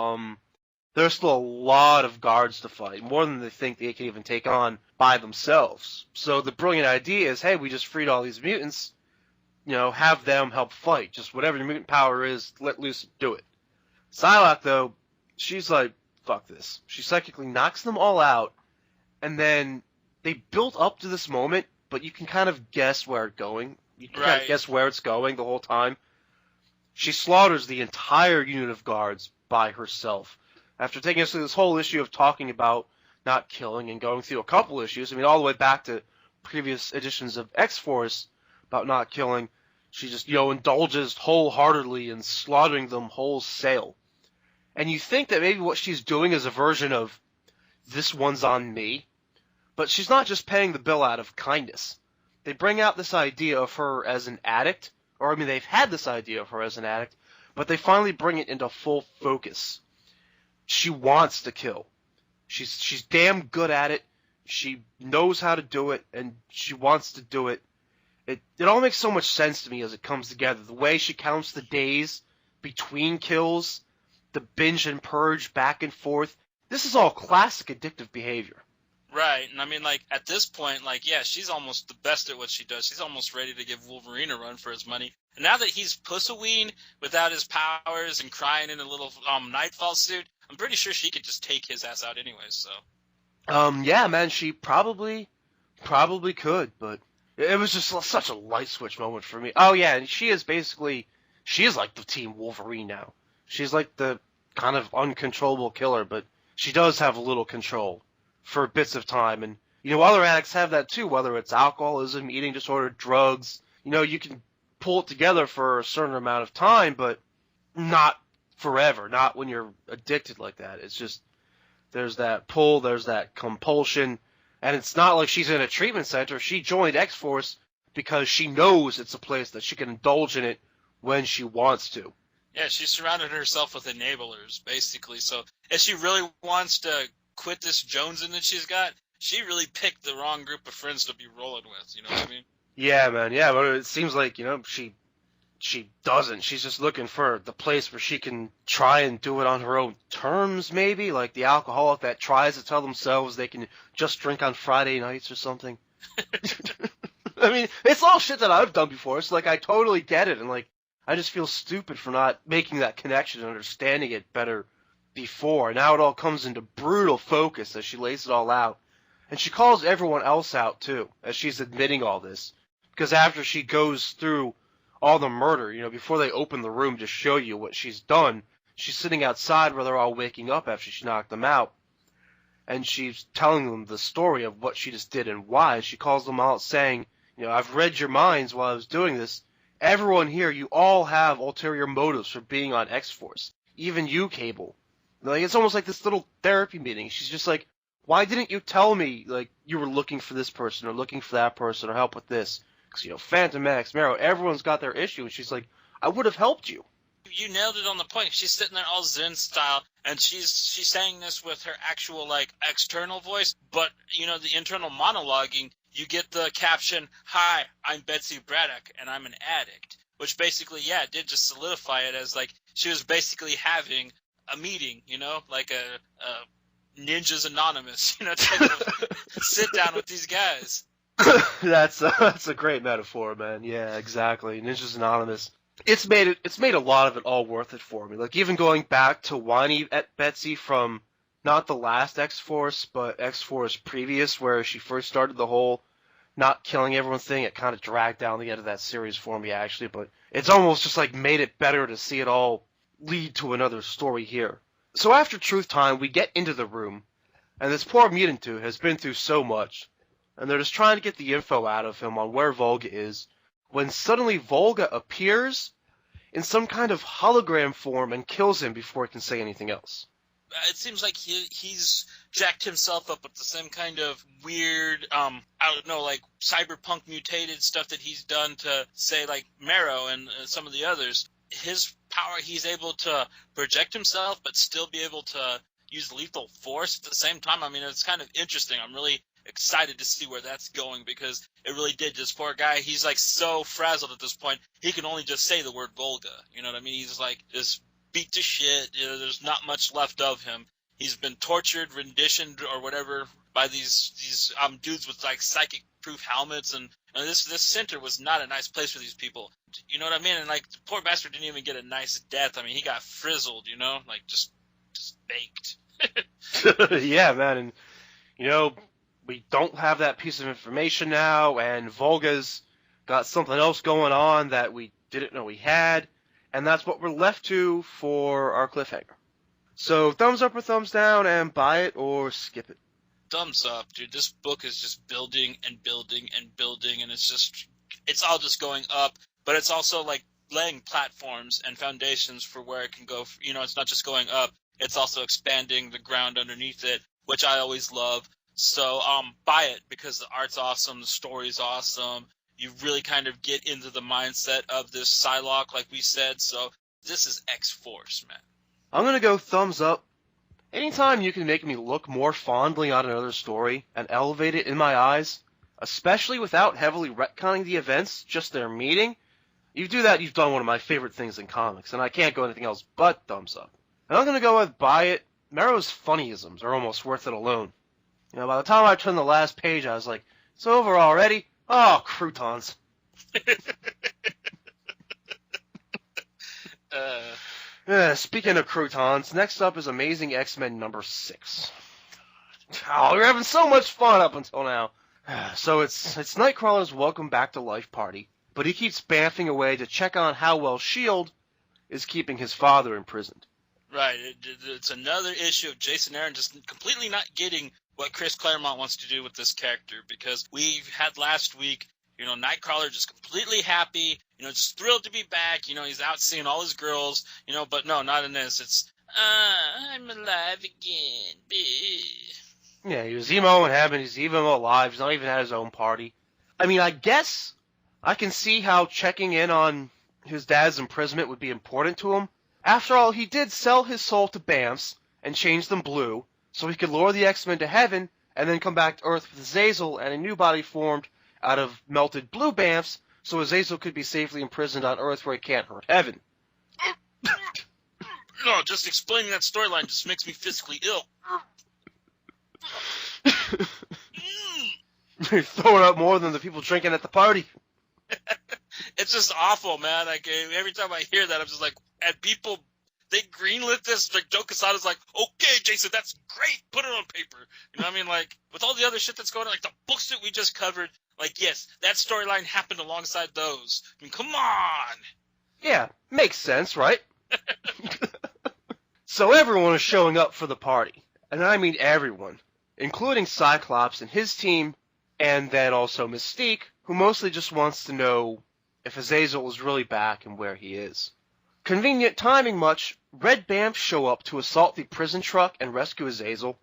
a lot of guards to fight, more than they think they can even take on by themselves. So the brilliant idea is, hey, we just freed all these mutants, have them help fight. Just whatever your mutant power is, let loose and do it. Psylocke, though, she's like, fuck this. She psychically knocks them all out, and then they built up to this moment, but you can kind of guess where it's going. You can kind of guess where it's going the whole time. She slaughters the entire unit of guards by herself. After taking us through this whole issue of talking about not killing and going through a couple issues, all the way back to previous editions of X-Force about not killing, she just, indulges wholeheartedly in slaughtering them wholesale. And you think that maybe what she's doing is a version of, this one's on me. But she's not just paying the bill out of kindness. They bring out this idea of her as an addict, they've had this idea of her as an addict, but they finally bring it into full focus. She wants to kill. She's damn good at it. She knows how to do it, and she wants to do it. It all makes so much sense to me as it comes together. The way she counts the days between kills, the binge and purge back and forth. This is all classic addictive behavior. Right, and at this point, she's almost the best at what she does. She's almost ready to give Wolverine a run for his money. And now that he's Pussaween without his powers and crying in a little Nightfall suit, I'm pretty sure she could just take his ass out anyway, so. Yeah, man, she probably could, but it was just such a light switch moment for me. Oh, yeah, and she is like the Team Wolverine now. She's like the kind of uncontrollable killer, but she does have a little control for bits of time. And, other addicts have that too, whether it's alcoholism, eating disorder, drugs. You can pull it together for a certain amount of time, but not forever, not when you're addicted like that. It's just, there's that pull, there's that compulsion, and it's not like she's in a treatment center. She joined X-Force because she knows it's a place that she can indulge in it when she wants to. Yeah, she surrounded herself with enablers, basically. So if she really wants to quit this Jonesing that she's got, she really picked the wrong group of friends to be rolling with, you know what I mean? Yeah, man, yeah, but it seems like, she doesn't. She's just looking for the place where she can try and do it on her own terms, maybe, like the alcoholic that tries to tell themselves they can just drink on Friday nights or something. It's all shit that I've done before. It's like I totally get it, and I just feel stupid for not making that connection and understanding it better before. Now it all comes into brutal focus as she lays it all out. And she calls everyone else out, too, as she's admitting all this. Because after she goes through all the murder, before they open the room to show you what she's done, she's sitting outside where they're all waking up after she knocked them out. And she's telling them the story of what she just did and why. She calls them out saying, I've read your minds while I was doing this. Everyone here, you all have ulterior motives for being on X-Force. Even you, Cable. It's almost like this little therapy meeting. She's just like, why didn't you tell me, you were looking for this person or looking for that person or help with this? Because, Phantom X, Marrow, everyone's got their issue. And she's like, I would have helped you. You nailed it on the point. She's sitting there all Zen style, and she's saying this with her actual, external voice. But, the internal monologuing, you get the caption, "Hi, I'm Betsy Braddock, and I'm an addict." Which basically, it did just solidify it as, she was basically having a meeting, like a Ninjas Anonymous, taking a sit down with these guys. That's a great metaphor, man. Yeah, exactly. Ninjas Anonymous. It's made a lot of it all worth it for me. Like even going back to whiny at Betsy from not the last X-Force, but X-Force previous, where she first started the whole not killing everyone thing. It kind of dragged down the end of that series for me, actually. But it's almost just like made it better to see it all lead to another story here. So after Truth Time, we get into the room, and this poor mutant dude has been through so much, and they're just trying to get the info out of him on where Volga is, when suddenly Volga appears in some kind of hologram form and kills him before he can say anything else. It seems like he's jacked himself up with the same kind of weird, I don't know, like cyberpunk mutated stuff that he's done to, say, like Marrow and some of the others. His power, he's able to project himself but still be able to use lethal force at the same time. I mean, it's kind of interesting. I'm really excited to see where that's going, because it really did. This poor guy, he's like so frazzled at this point, he can only just say the word Volga. You know what I mean? He's like just beat to shit. You know, there's not much left of him. He's been tortured, renditioned, or whatever by these dudes with like psychic proof helmets, and this center was not a nice place for these people. You know what I mean? And like the poor bastard didn't even get a nice death. I mean, he got frizzled. You know, like just baked. Yeah, man, and you know, we don't have that piece of information now, and Volga's got something else going on that we didn't know we had, and that's what we're left to for our cliffhanger. So, thumbs up or thumbs down, and buy it or skip it. Thumbs up, dude. This book is just building and building and building, and it's all just going up, but it's also like laying platforms and foundations for where it can go. You know, it's not just going up, it's also expanding the ground underneath it, which I always love. So buy it, because the art's awesome, the story's awesome. You really kind of get into the mindset of this Psylocke, like we said. So this is X-Force, man. I'm going to go thumbs up. Anytime you can make me look more fondly on another story and elevate it in my eyes, especially without heavily retconning the events, just their meeting, you do that, you've done one of my favorite things in comics, and I can't go anything else but thumbs up. And I'm going to go with buy it. Marrow's funnyisms are almost worth it alone. You know, by the time I turned the last page, I was like, it's over already? Oh, croutons. Speaking of croutons, next up is Amazing X-Men number 6. Oh, we're having so much fun up until now. So it's Nightcrawler's welcome back to life party, but he keeps bamfing away to check on how well S.H.I.E.L.D. is keeping his father imprisoned. Right. It's another issue of Jason Aaron just completely not getting what Chris Claremont wants to do with this character, because we had last week, you know, Nightcrawler just completely happy, you know, just thrilled to be back. You know, he's out seeing all his girls, you know, but no, not in this. It's, I'm alive again. Yeah, he was emo and having his emo alive. He's not even at his own party. I mean, I guess I can see how checking in on his dad's imprisonment would be important to him. After all, he did sell his soul to Bamfs and change them blue, so he could lure the X-Men to heaven and then come back to Earth with Azazel and a new body formed out of melted blue Bamfs, so Azazel could be safely imprisoned on Earth where he can't hurt heaven. No, just explaining that storyline just makes me physically ill. You're throwing up more than the people drinking at the party. It's just awful, man. Like, every time I hear that, I'm just like, and people, they greenlit this. Like, Joe Quesada's like, okay, Jason, that's great. Put it on paper. You know what I mean? Like, with all the other shit that's going on, like the books that we just covered, like, yes, that storyline happened alongside those. I mean, come on. Yeah, makes sense, right? So everyone is showing up for the party. And I mean everyone, including Cyclops and his team, and then also Mystique, who mostly just wants to know if Azazel is really back and where he is. Convenient timing much, Red Bamfs show up to assault the prison truck and rescue Azazel,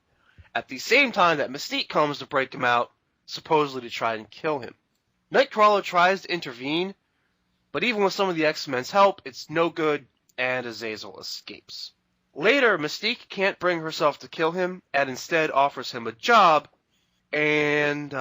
at the same time that Mystique comes to break him out, supposedly to try and kill him. Nightcrawler tries to intervene, but even with some of the X-Men's help, it's no good, and Azazel escapes. Later, Mystique can't bring herself to kill him, and instead offers him a job, and,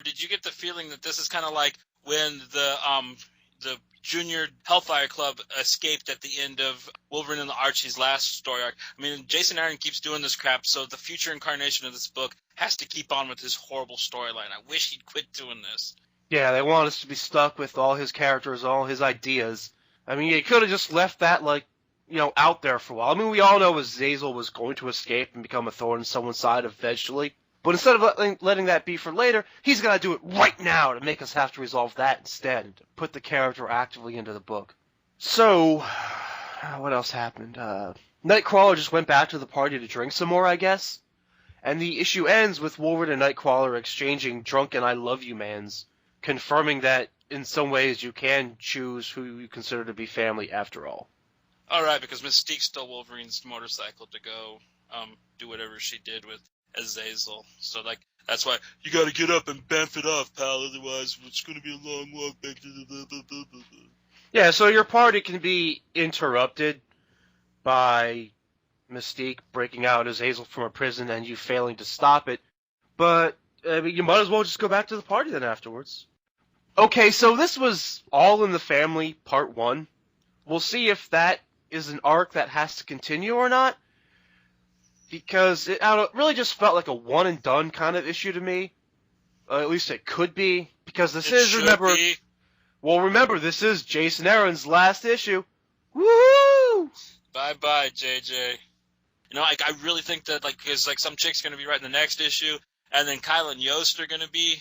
Did you get the feeling that this is kind of like when the Junior Hellfire Club escaped at the end of Wolverine and the Archie's last story arc. I mean, Jason Aaron keeps doing this crap, so the future incarnation of this book has to keep on with his horrible storyline. I wish he'd quit doing this. Yeah, they want us to be stuck with all his characters, all his ideas. I mean, they could have just left that, out there for a while. I mean, we all know Azazel was going to escape and become a thorn in someone's side eventually. But instead of letting that be for later, he's got to do it right now to make us have to resolve that instead, and to put the character actively into the book. So, what else happened? Nightcrawler just went back to the party to drink some more, I guess. And the issue ends with Wolverine and Nightcrawler exchanging drunken I love you mans, confirming that in some ways you can choose who you consider to be family after all. All right, because Mystique stole Wolverine's motorcycle to go do whatever she did with Azazel. So, that's why you got to get up and bamf it off, pal. Otherwise, it's going to be a long walk back to the... Yeah, so your party can be interrupted by Mystique breaking out Azazel from a prison and you failing to stop it. But, you might as well just go back to the party then afterwards. Okay, so this was All in the Family Part 1. We'll see if that is an arc that has to continue or not. Because it really just felt like a one-and-done kind of issue to me. At least it could be. Because this remember, this is Jason Aaron's last issue. Woo! Bye-bye, JJ. I really think that, because, some chick's going to be writing the next issue, and then Kyle and Yost are going to be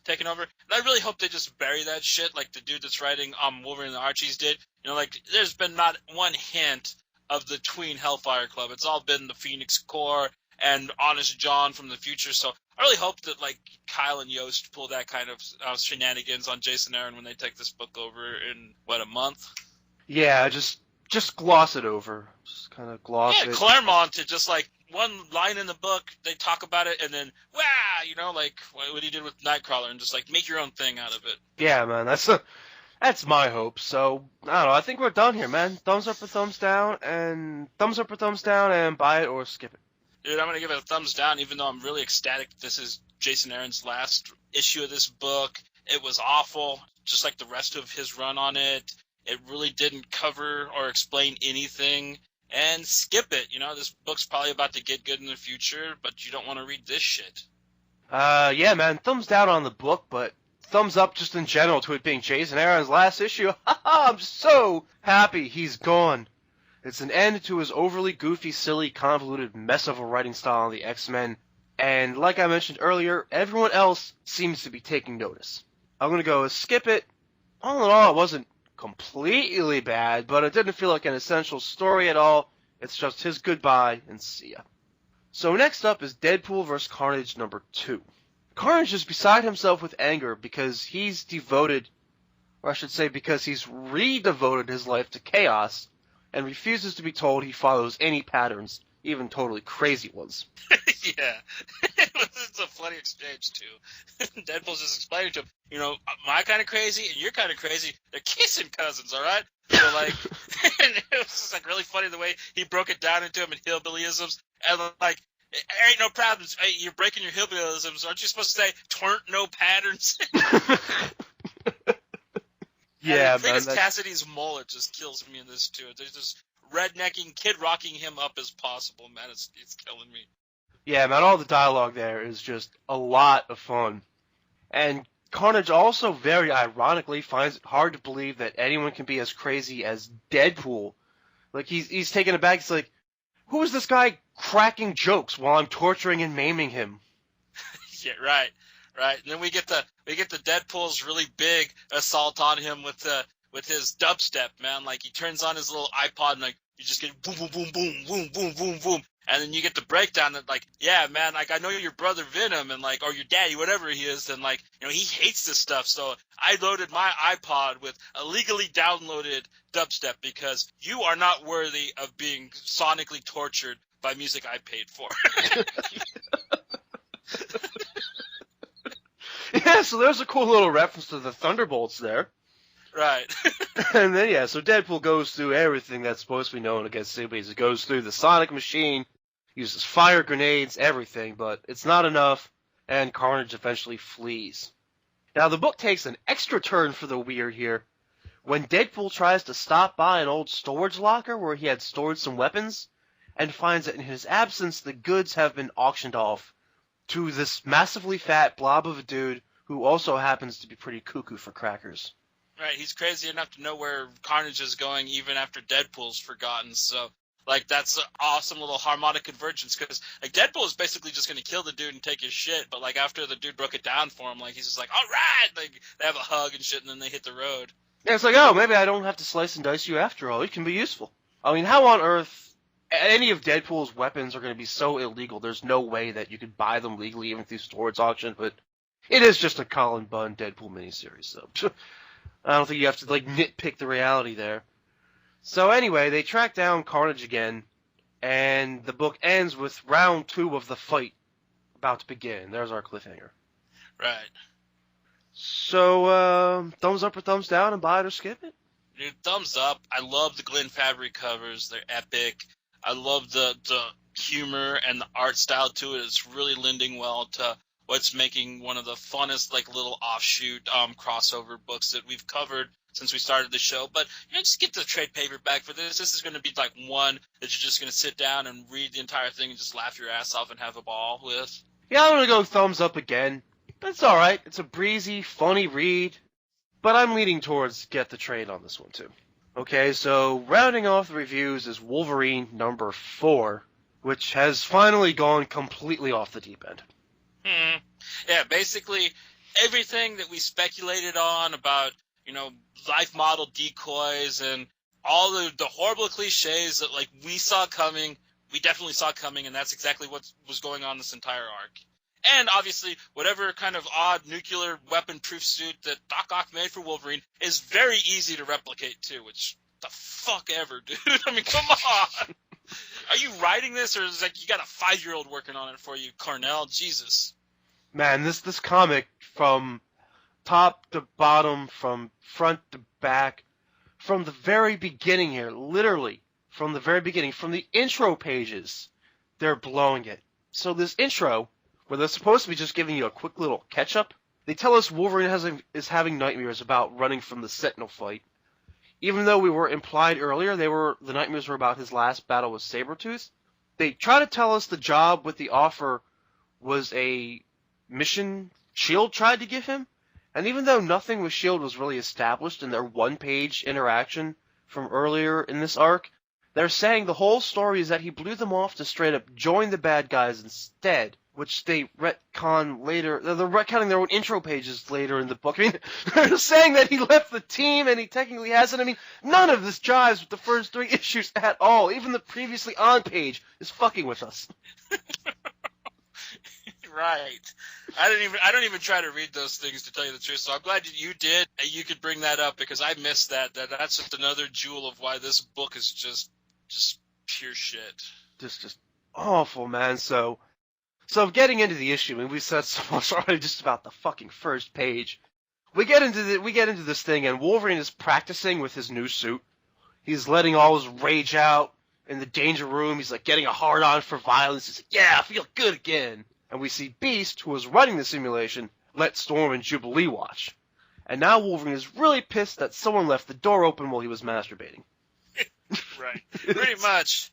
taking over. And I really hope they just bury that shit like the dude that's writing Wolverine and the Archies did. There's been not one hint of the tween Hellfire Club. It's all been the Phoenix Corps and Honest John from the future. So I really hope that Kyle and Yost pull that kind of shenanigans on Jason Aaron when they take this book over in a month. Yeah, just gloss it over. Just kind of gloss it. Yeah, Claremont to just one line in the book, they talk about it, and then what he did with Nightcrawler, and just make your own thing out of it. Yeah, man, that's my hope. So I don't know. I think we're done here, man. Thumbs up or thumbs down, and buy it or skip it. Dude, I'm gonna give it a thumbs down, even though I'm really ecstatic. This is Jason Aaron's last issue of this book. It was awful, just like the rest of his run on it. It really didn't cover or explain anything. And skip it. This book's probably about to get good in the future, but you don't want to read this shit. Yeah, man. Thumbs down on the book, but thumbs up just in general to it being Jason Aaron's last issue. I'm so happy he's gone. It's an end to his overly goofy, silly, convoluted mess of a writing style on the X-Men. And like I mentioned earlier, everyone else seems to be taking notice. I'm going to go skip it. All in all, it wasn't completely bad, but it didn't feel like an essential story at all. It's just his goodbye and see ya. So next up is Deadpool vs. Carnage number 2. Carnage is beside himself with anger because he's devoted, or I should say because he's re-devoted his life to chaos and refuses to be told he follows any patterns, even totally crazy ones. Yeah. It's a funny exchange, too. Deadpool's just explaining to him, my kind of crazy and you're kind of crazy. They're kissing cousins, all right? So, and it was just, really funny the way he broke it down into him in hillbillyisms. And, there ain't no problems. Hey, you're breaking your hillbillyisms. Aren't you supposed to say, "Twernt no patterns"? Yeah, and man. Cassidy's mullet just kills me in this, too. They're just rednecking, kid-rocking him up as possible, man. It's killing me. Yeah, man, all the dialogue there is just a lot of fun. And Carnage also very ironically finds it hard to believe that anyone can be as crazy as Deadpool. He's taken aback. He's like, who is this guy cracking jokes while I'm torturing and maiming him? Yeah, right. And then we get the Deadpool's really big assault on him with his dubstep, man. He turns on his little iPod and you just get boom, boom, boom, boom, boom, boom, boom, boom. And then you get the breakdown that yeah, man, I know your brother Venom and or your daddy, whatever he is, and he hates this stuff. So I loaded my iPod with illegally downloaded dubstep because you are not worthy of being sonically tortured by music I paid for. Yeah, so there's a cool little reference to the Thunderbolts there. Right. And then, so Deadpool goes through everything that's supposed to be known against Siblings. He goes through the sonic machine, uses fire grenades, everything, but it's not enough, and Carnage eventually flees. Now, the book takes an extra turn for the weird here, when Deadpool tries to stop by an old storage locker where he had stored some weapons and finds that in his absence the goods have been auctioned off to this massively fat blob of a dude who also happens to be pretty cuckoo for crackers. Right, he's crazy enough to know where Carnage is going even after Deadpool's forgotten, so, like, that's an awesome little harmonic convergence, because, like, Deadpool is basically just going to kill the dude and take his shit, but, like, after the dude broke it down for him, like, he's just like, all right! Like, they have a hug and shit, and then they hit the road. Yeah, it's like, oh, maybe I don't have to slice and dice you after all. You can be useful. I mean, how on earth any of Deadpool's weapons are going to be so illegal? There's no way that you could buy them legally even through storage auction, but it is just a Colin Bunn Deadpool miniseries, so I don't think you have to, like, nitpick the reality there. So anyway, they track down Carnage again, and the book ends with round 2 of the fight about to begin. There's our cliffhanger. Right. So, thumbs up or thumbs down and buy it or skip it? Dude, thumbs up. I love the Glenn Fabry covers. They're epic. I love the humor and the art style to it. It's really lending well to what's making one of the funnest, like, little offshoot crossover books that we've covered since we started the show. But, you know, just get the trade paperback for this. This is going to be, like, one that you're just going to sit down and read the entire thing and just laugh your ass off and have a ball with. Yeah, I'm going to go thumbs up again. But it's alright. It's a breezy, funny read. But I'm leaning towards get the trade on this one, too. Okay, so rounding off the reviews is Wolverine number 4, which has finally gone completely off the deep end. Yeah, basically everything that we speculated on about, you know, life model decoys and all the horrible cliches that, like, we saw coming, we definitely saw coming, and that's exactly what was going on this entire arc. And obviously, whatever kind of odd nuclear weapon-proof suit that Doc Ock made for Wolverine is very easy to replicate too. Which the fuck ever, dude. I mean, come on. Are you writing this, or is it like you got a 5-year-old working on it for you, Carnell? Jesus. Man, this comic, from top to bottom, from front to back, from the very beginning here, literally from the very beginning, from the intro pages, they're blowing it. So this intro, where they're supposed to be just giving you a quick little catch-up, they tell us Wolverine is having nightmares about running from the Sentinel fight. Even though we were implied earlier the nightmares were about his last battle with Sabretooth, they try to tell us the job with the offer was a mission S.H.I.E.L.D. tried to give him, and even though nothing with S.H.I.E.L.D. was really established in their one-page interaction from earlier in this arc, they're saying the whole story is that he blew them off to straight up join the bad guys instead, which they retcon later. They're retconning their own intro pages later in the book. I mean, they're saying that he left the team and he technically hasn't. I mean, none of this jives with the first 3 issues at all. Even the previously on page is fucking with us. Right. I don't even try to read those things, to tell you the truth. So I'm glad you did, and you could bring that up, because I missed that. That's just another jewel of why this book is just pure shit. Just awful, man. So getting into the issue, I mean, we said so much already just about the fucking first page. We get into this thing, and Wolverine is practicing with his new suit. He's letting all his rage out in the danger room. He's like getting a hard on for violence. He's like, yeah, I feel good again. And we see Beast, who was running the simulation, let Storm and Jubilee watch. And now Wolverine is really pissed that someone left the door open while he was masturbating. Right. Pretty much.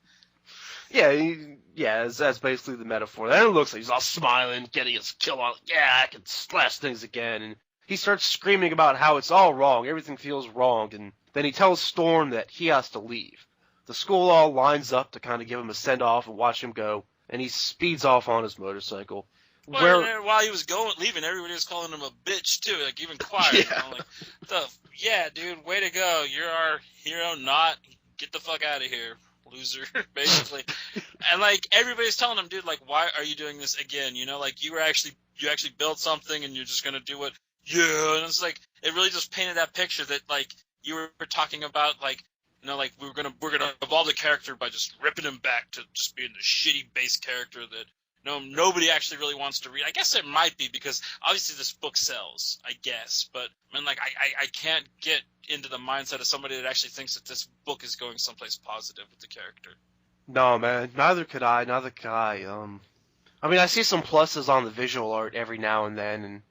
Yeah, that's basically the metaphor. And it looks like he's all smiling, getting his kill on. Yeah, I can slash things again. And he starts screaming about how it's all wrong. Everything feels wrong. And then he tells Storm that he has to leave. The school all lines up to kind of give him a send-off and watch him go. And he speeds off on his motorcycle. Well, while he was leaving, everybody was calling him a bitch too, like even Quiet. Yeah. You know, like, yeah, dude, way to go! You're our hero. Not get the fuck out of here, loser. Basically, and like everybody's telling him, dude, like, why are you doing this again? You know, like you actually built something, and you're just gonna do it. Yeah, and it's like it really just painted that picture that like you were talking about, like. You know, like we're gonna evolve the character by just ripping him back to just being the shitty base character that nobody actually really wants to read. I guess it might be because obviously this book sells, I guess, but I mean, like I can't get into the mindset of somebody that actually thinks that this book is going someplace positive with the character. No, man, neither could I. I mean, I see some pluses on the visual art every now and then,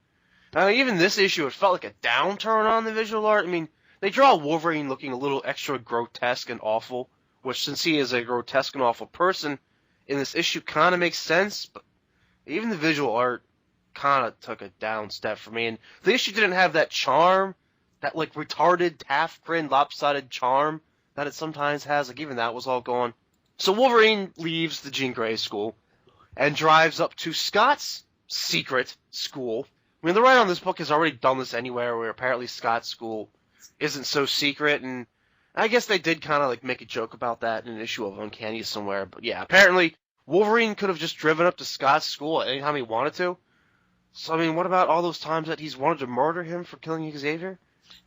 and even this issue, it felt like a downturn on the visual art. I mean, They draw Wolverine looking a little extra grotesque and awful, which, since he is a grotesque and awful person, in this issue kind of makes sense, but even the visual art kind of took a down step for me. And the issue didn't have that charm, that, like, retarded, half-grin, lopsided charm that it sometimes has. Like, even that was all gone. So Wolverine leaves the Jean Grey school and drives up to Scott's secret school. I mean, the writer on this book has already done this anywhere, where apparently Scott's school isn't so secret, and I guess they did kind of, like, make a joke about that in an issue of Uncanny somewhere. But yeah, apparently Wolverine could have just driven up to Scott's school at any time he wanted to. So, I mean, what about all those times that he's wanted to murder him for killing Xavier?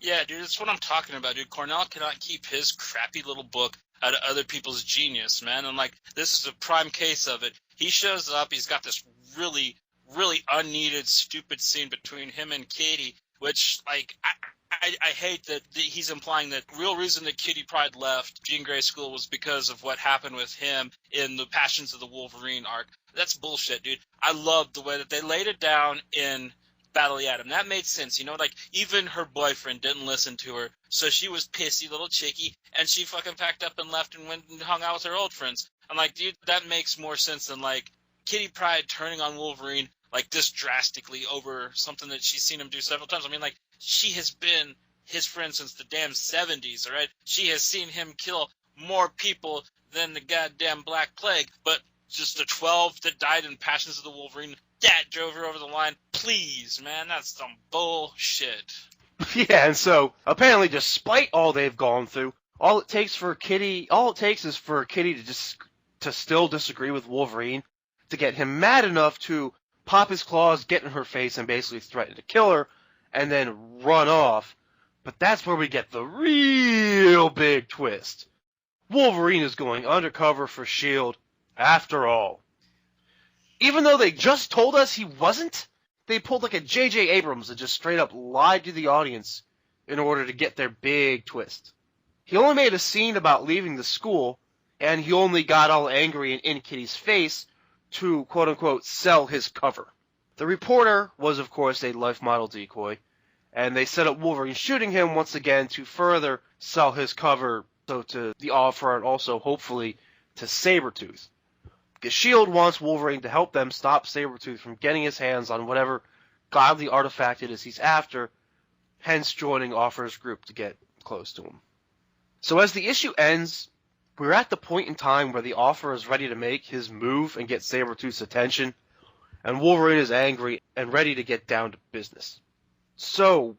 Yeah, dude, that's what I'm talking about, dude. Cornell cannot keep his crappy little book out of other people's genius, man. And, like, this is a prime case of it. He shows up, he's got this really, really unneeded, stupid scene between him and Katie, which, like, I hate that he's implying that real reason that Kitty Pryde left Jean Grey School was because of what happened with him in the Passions of the Wolverine arc. That's bullshit, dude. I love the way that they laid it down in Battle of the Atom. That made sense, you know, like, even her boyfriend didn't listen to her, so she was pissy little chickie, and she fucking packed up and left and went and hung out with her old friends. I'm like, dude, that makes more sense than, like, Kitty Pryde turning on Wolverine, like, this drastically over something that she's seen him do several times. I mean, like, she has been his friend since the damn 70s, all right? She has seen him kill more people than the goddamn Black Plague, but just the 12 that died in Passions of the Wolverine, that drove her over the line. Please, man, that's some bullshit. Yeah, and so, apparently, despite all they've gone through, all it takes is for Kitty to still disagree with Wolverine, to get him mad enough to pop his claws, get in her face, and basically threaten to kill her, and then run off. But that's where we get the real big twist. Wolverine is going undercover for S.H.I.E.L.D. after all. Even though they just told us he wasn't, they pulled like a J.J. Abrams and just straight up lied to the audience in order to get their big twist. He only made a scene about leaving the school, and he only got all angry and in Kitty's face to, quote-unquote, sell his cover. The reporter was, of course, a life model decoy, and they set up Wolverine shooting him once again to further sell his cover, so to the offer and also, hopefully, to Sabretooth. Because S.H.I.E.L.D. wants Wolverine to help them stop Sabretooth from getting his hands on whatever godly artifact it is he's after, hence joining Offer's group to get close to him. So as the issue ends, we're at the point in time where the Offer is ready to make his move and get Sabretooth's attention, and Wolverine is angry and ready to get down to business. So,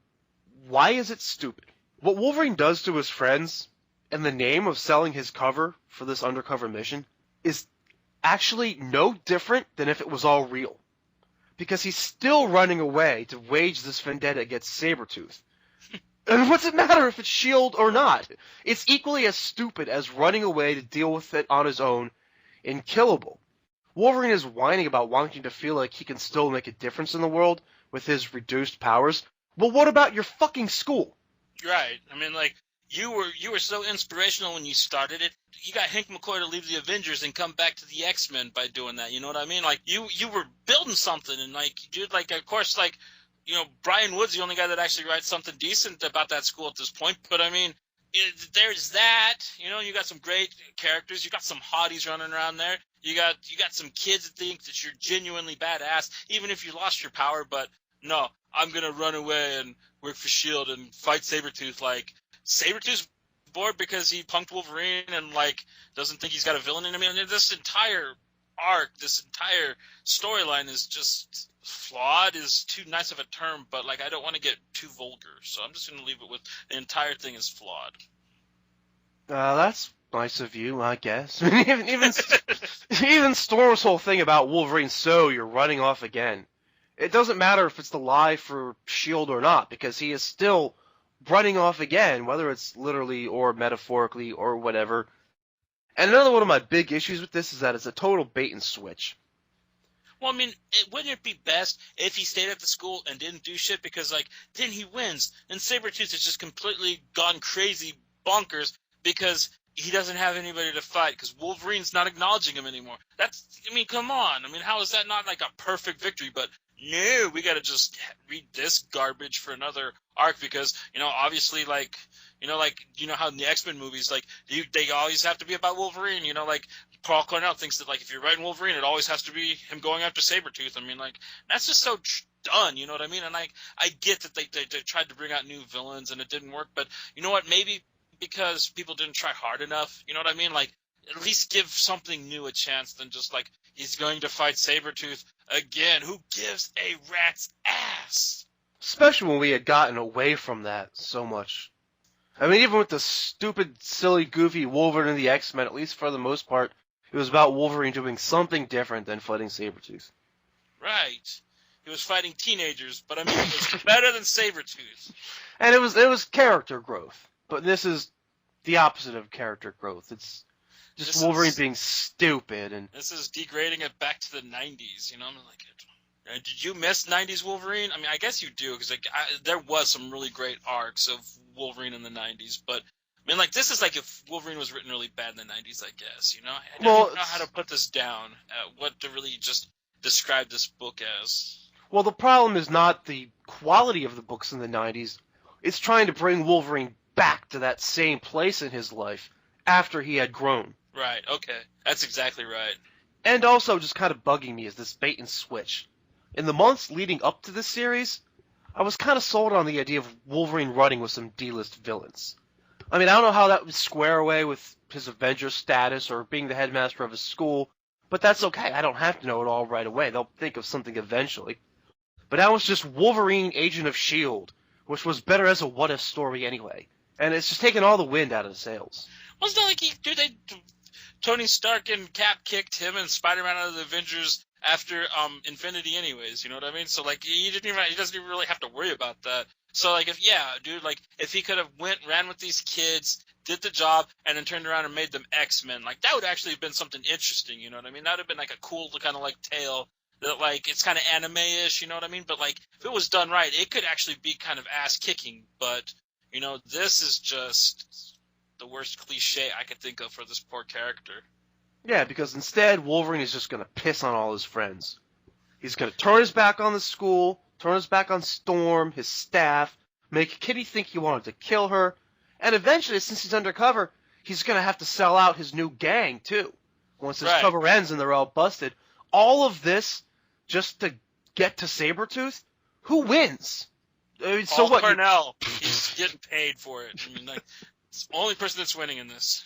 why is it stupid? What Wolverine does to his friends, in the name of selling his cover for this undercover mission, is actually no different than if it was all real. Because he's still running away to wage this vendetta against Sabretooth. And what's it matter if it's S.H.I.E.L.D. or not? It's equally as stupid as running away to deal with it on his own in Killable. Wolverine is whining about wanting to feel like he can still make a difference in the world with his reduced powers. Well, what about your fucking school? Right. I mean, like, you were so inspirational when you started it. You got Hank McCoy to leave the Avengers and come back to the X-Men by doing that. You know what I mean? Like, you were building something, and, like, dude, like, of course, like, you know, Brian Wood's the only guy that actually writes something decent about that school at this point. But, I mean, there's that. You know, you got some great characters. You got some hotties running around there. You got some kids that think that you're genuinely badass, even if you lost your power. But, no, I'm going to run away and work for S.H.I.E.L.D. and fight Sabretooth. Like, Sabretooth's bored because he punked Wolverine and, like, doesn't think he's got a villain in him. I mean, this entire arc, this entire storyline is just flawed is too nice of a term, but, like, I don't want to get too vulgar, so I'm just going to leave it with the entire thing is flawed. That's nice of you, I guess. even Storm's whole thing about Wolverine, so you're running off again. It doesn't matter if it's the lie for S.H.I.E.L.D. or not, because he is still running off again, whether it's literally or metaphorically or whatever. And another one of my big issues with this is that it's a total bait and switch. Well, I mean, wouldn't it be best if he stayed at the school and didn't do shit? Because, like, then he wins, and Sabretooth has just completely gone crazy bonkers because he doesn't have anybody to fight because Wolverine's not acknowledging him anymore. I mean, come on. I mean, how is that not, like, a perfect victory? But, no, we got to just read this garbage for another arc because, obviously, how in the X-Men movies, they always have to be about Wolverine, Paul Cornell thinks that, if you're writing Wolverine, it always has to be him going after Sabretooth. I mean, that's just so done, you know what I mean? And, I get that they tried to bring out new villains and it didn't work, but you know what? Maybe because people didn't try hard enough, you know what I mean? At least give something new a chance than just, he's going to fight Sabretooth again. Who gives a rat's ass? Especially when we had gotten away from that so much. I mean, even with the stupid, silly, goofy Wolverine and the X-Men, at least for the most part, it was about Wolverine doing something different than fighting Sabretooth. Right. He was fighting teenagers, but I mean, it was better than Sabretooth. And it was character growth. But this is the opposite of character growth. It's just Wolverine being stupid. And this is degrading it back to the 90s, I'm did you miss 90s Wolverine? I mean, I guess you do, because there was some really great arcs of Wolverine in the 90s, but I mean, this is if Wolverine was written really bad in the 90s, I guess, I don't even know how to put this down, what to really just describe this book as. Well, the problem is not the quality of the books in the 90s. It's trying to bring Wolverine back to that same place in his life after he had grown. Right, okay. That's exactly right. And also just kind of bugging me is this bait and switch. In the months leading up to this series, I was kind of sold on the idea of Wolverine running with some D-list villains. I mean, I don't know how that would square away with his Avenger status or being the headmaster of his school, but that's okay. I don't have to know it all right away. They'll think of something eventually. But now it's just Wolverine, Agent of S.H.I.E.L.D., which was better as a what-if story anyway. And it's just taken all the wind out of the sails. Well, it's not Tony Stark and Cap kicked him and Spider-Man out of the Avengers after Infinity anyways, you know what I mean? So he doesn't even really have to worry about that. So if he could have ran with these kids, did the job, and then turned around and made them X-Men, that would actually have been something interesting, you know what I mean? That would have been a cool kind of tale that it's kind of anime-ish, you know what I mean? But if it was done right, it could actually be kind of ass-kicking. But this is just the worst cliche I could think of for this poor character. Yeah, because instead, Wolverine is just going to piss on all his friends. He's going to turn his back on the school, turn his back on Storm, his staff, make Kitty think he wanted to kill her, and eventually, since he's undercover, he's going to have to sell out his new gang, too. Once his cover ends and they're all busted. All of this just to get to Sabretooth? Who wins? I mean, so what? Cornell. He's getting paid for it. I mean, it's the only person that's winning in this.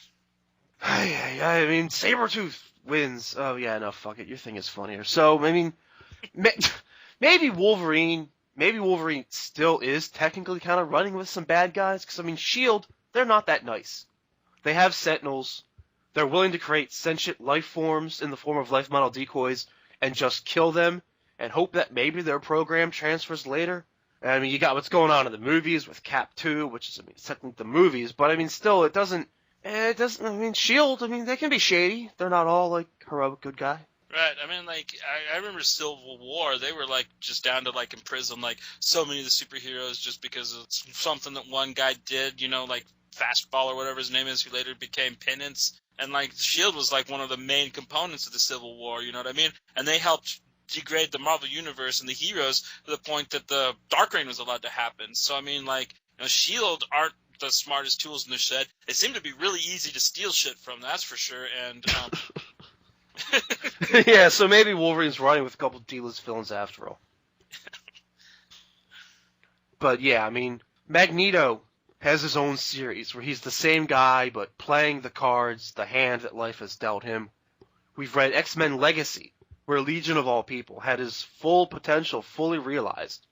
I mean, Sabretooth wins. Oh, yeah, no, fuck it. Your thing is funnier. So, I mean, maybe Wolverine still is technically kind of running with some bad guys. Because, I mean, S.H.I.E.L.D., they're not that nice. They have Sentinels. They're willing to create sentient life forms in the form of life model decoys and just kill them and hope that maybe their program transfers later. I mean, you got what's going on in the movies with Cap 2, which is, I mean, technically the movies, but I mean, still, it doesn't, I mean, S.H.I.E.L.D., I mean, they can be shady. They're not all, heroic good guy. Right. I mean, I remember Civil War, they were, just down to, imprison, so many of the superheroes just because it's something that one guy did, Fastball or whatever his name is, who later became Penance. And, S.H.I.E.L.D. was, one of the main components of the Civil War, you know what I mean? And they helped degrade the Marvel Universe and the heroes to the point that the Dark Reign was allowed to happen. So, I mean, S.H.I.E.L.D. aren't the smartest tools in the shed. They seem to be really easy to steal shit from, that's for sure. And, yeah, so maybe Wolverine's running with a couple D-list villains after all. But, yeah, I mean, Magneto has his own series where he's the same guy but playing the cards, the hand that life has dealt him. We've read X-Men Legacy, where Legion of all people had his full potential fully realized.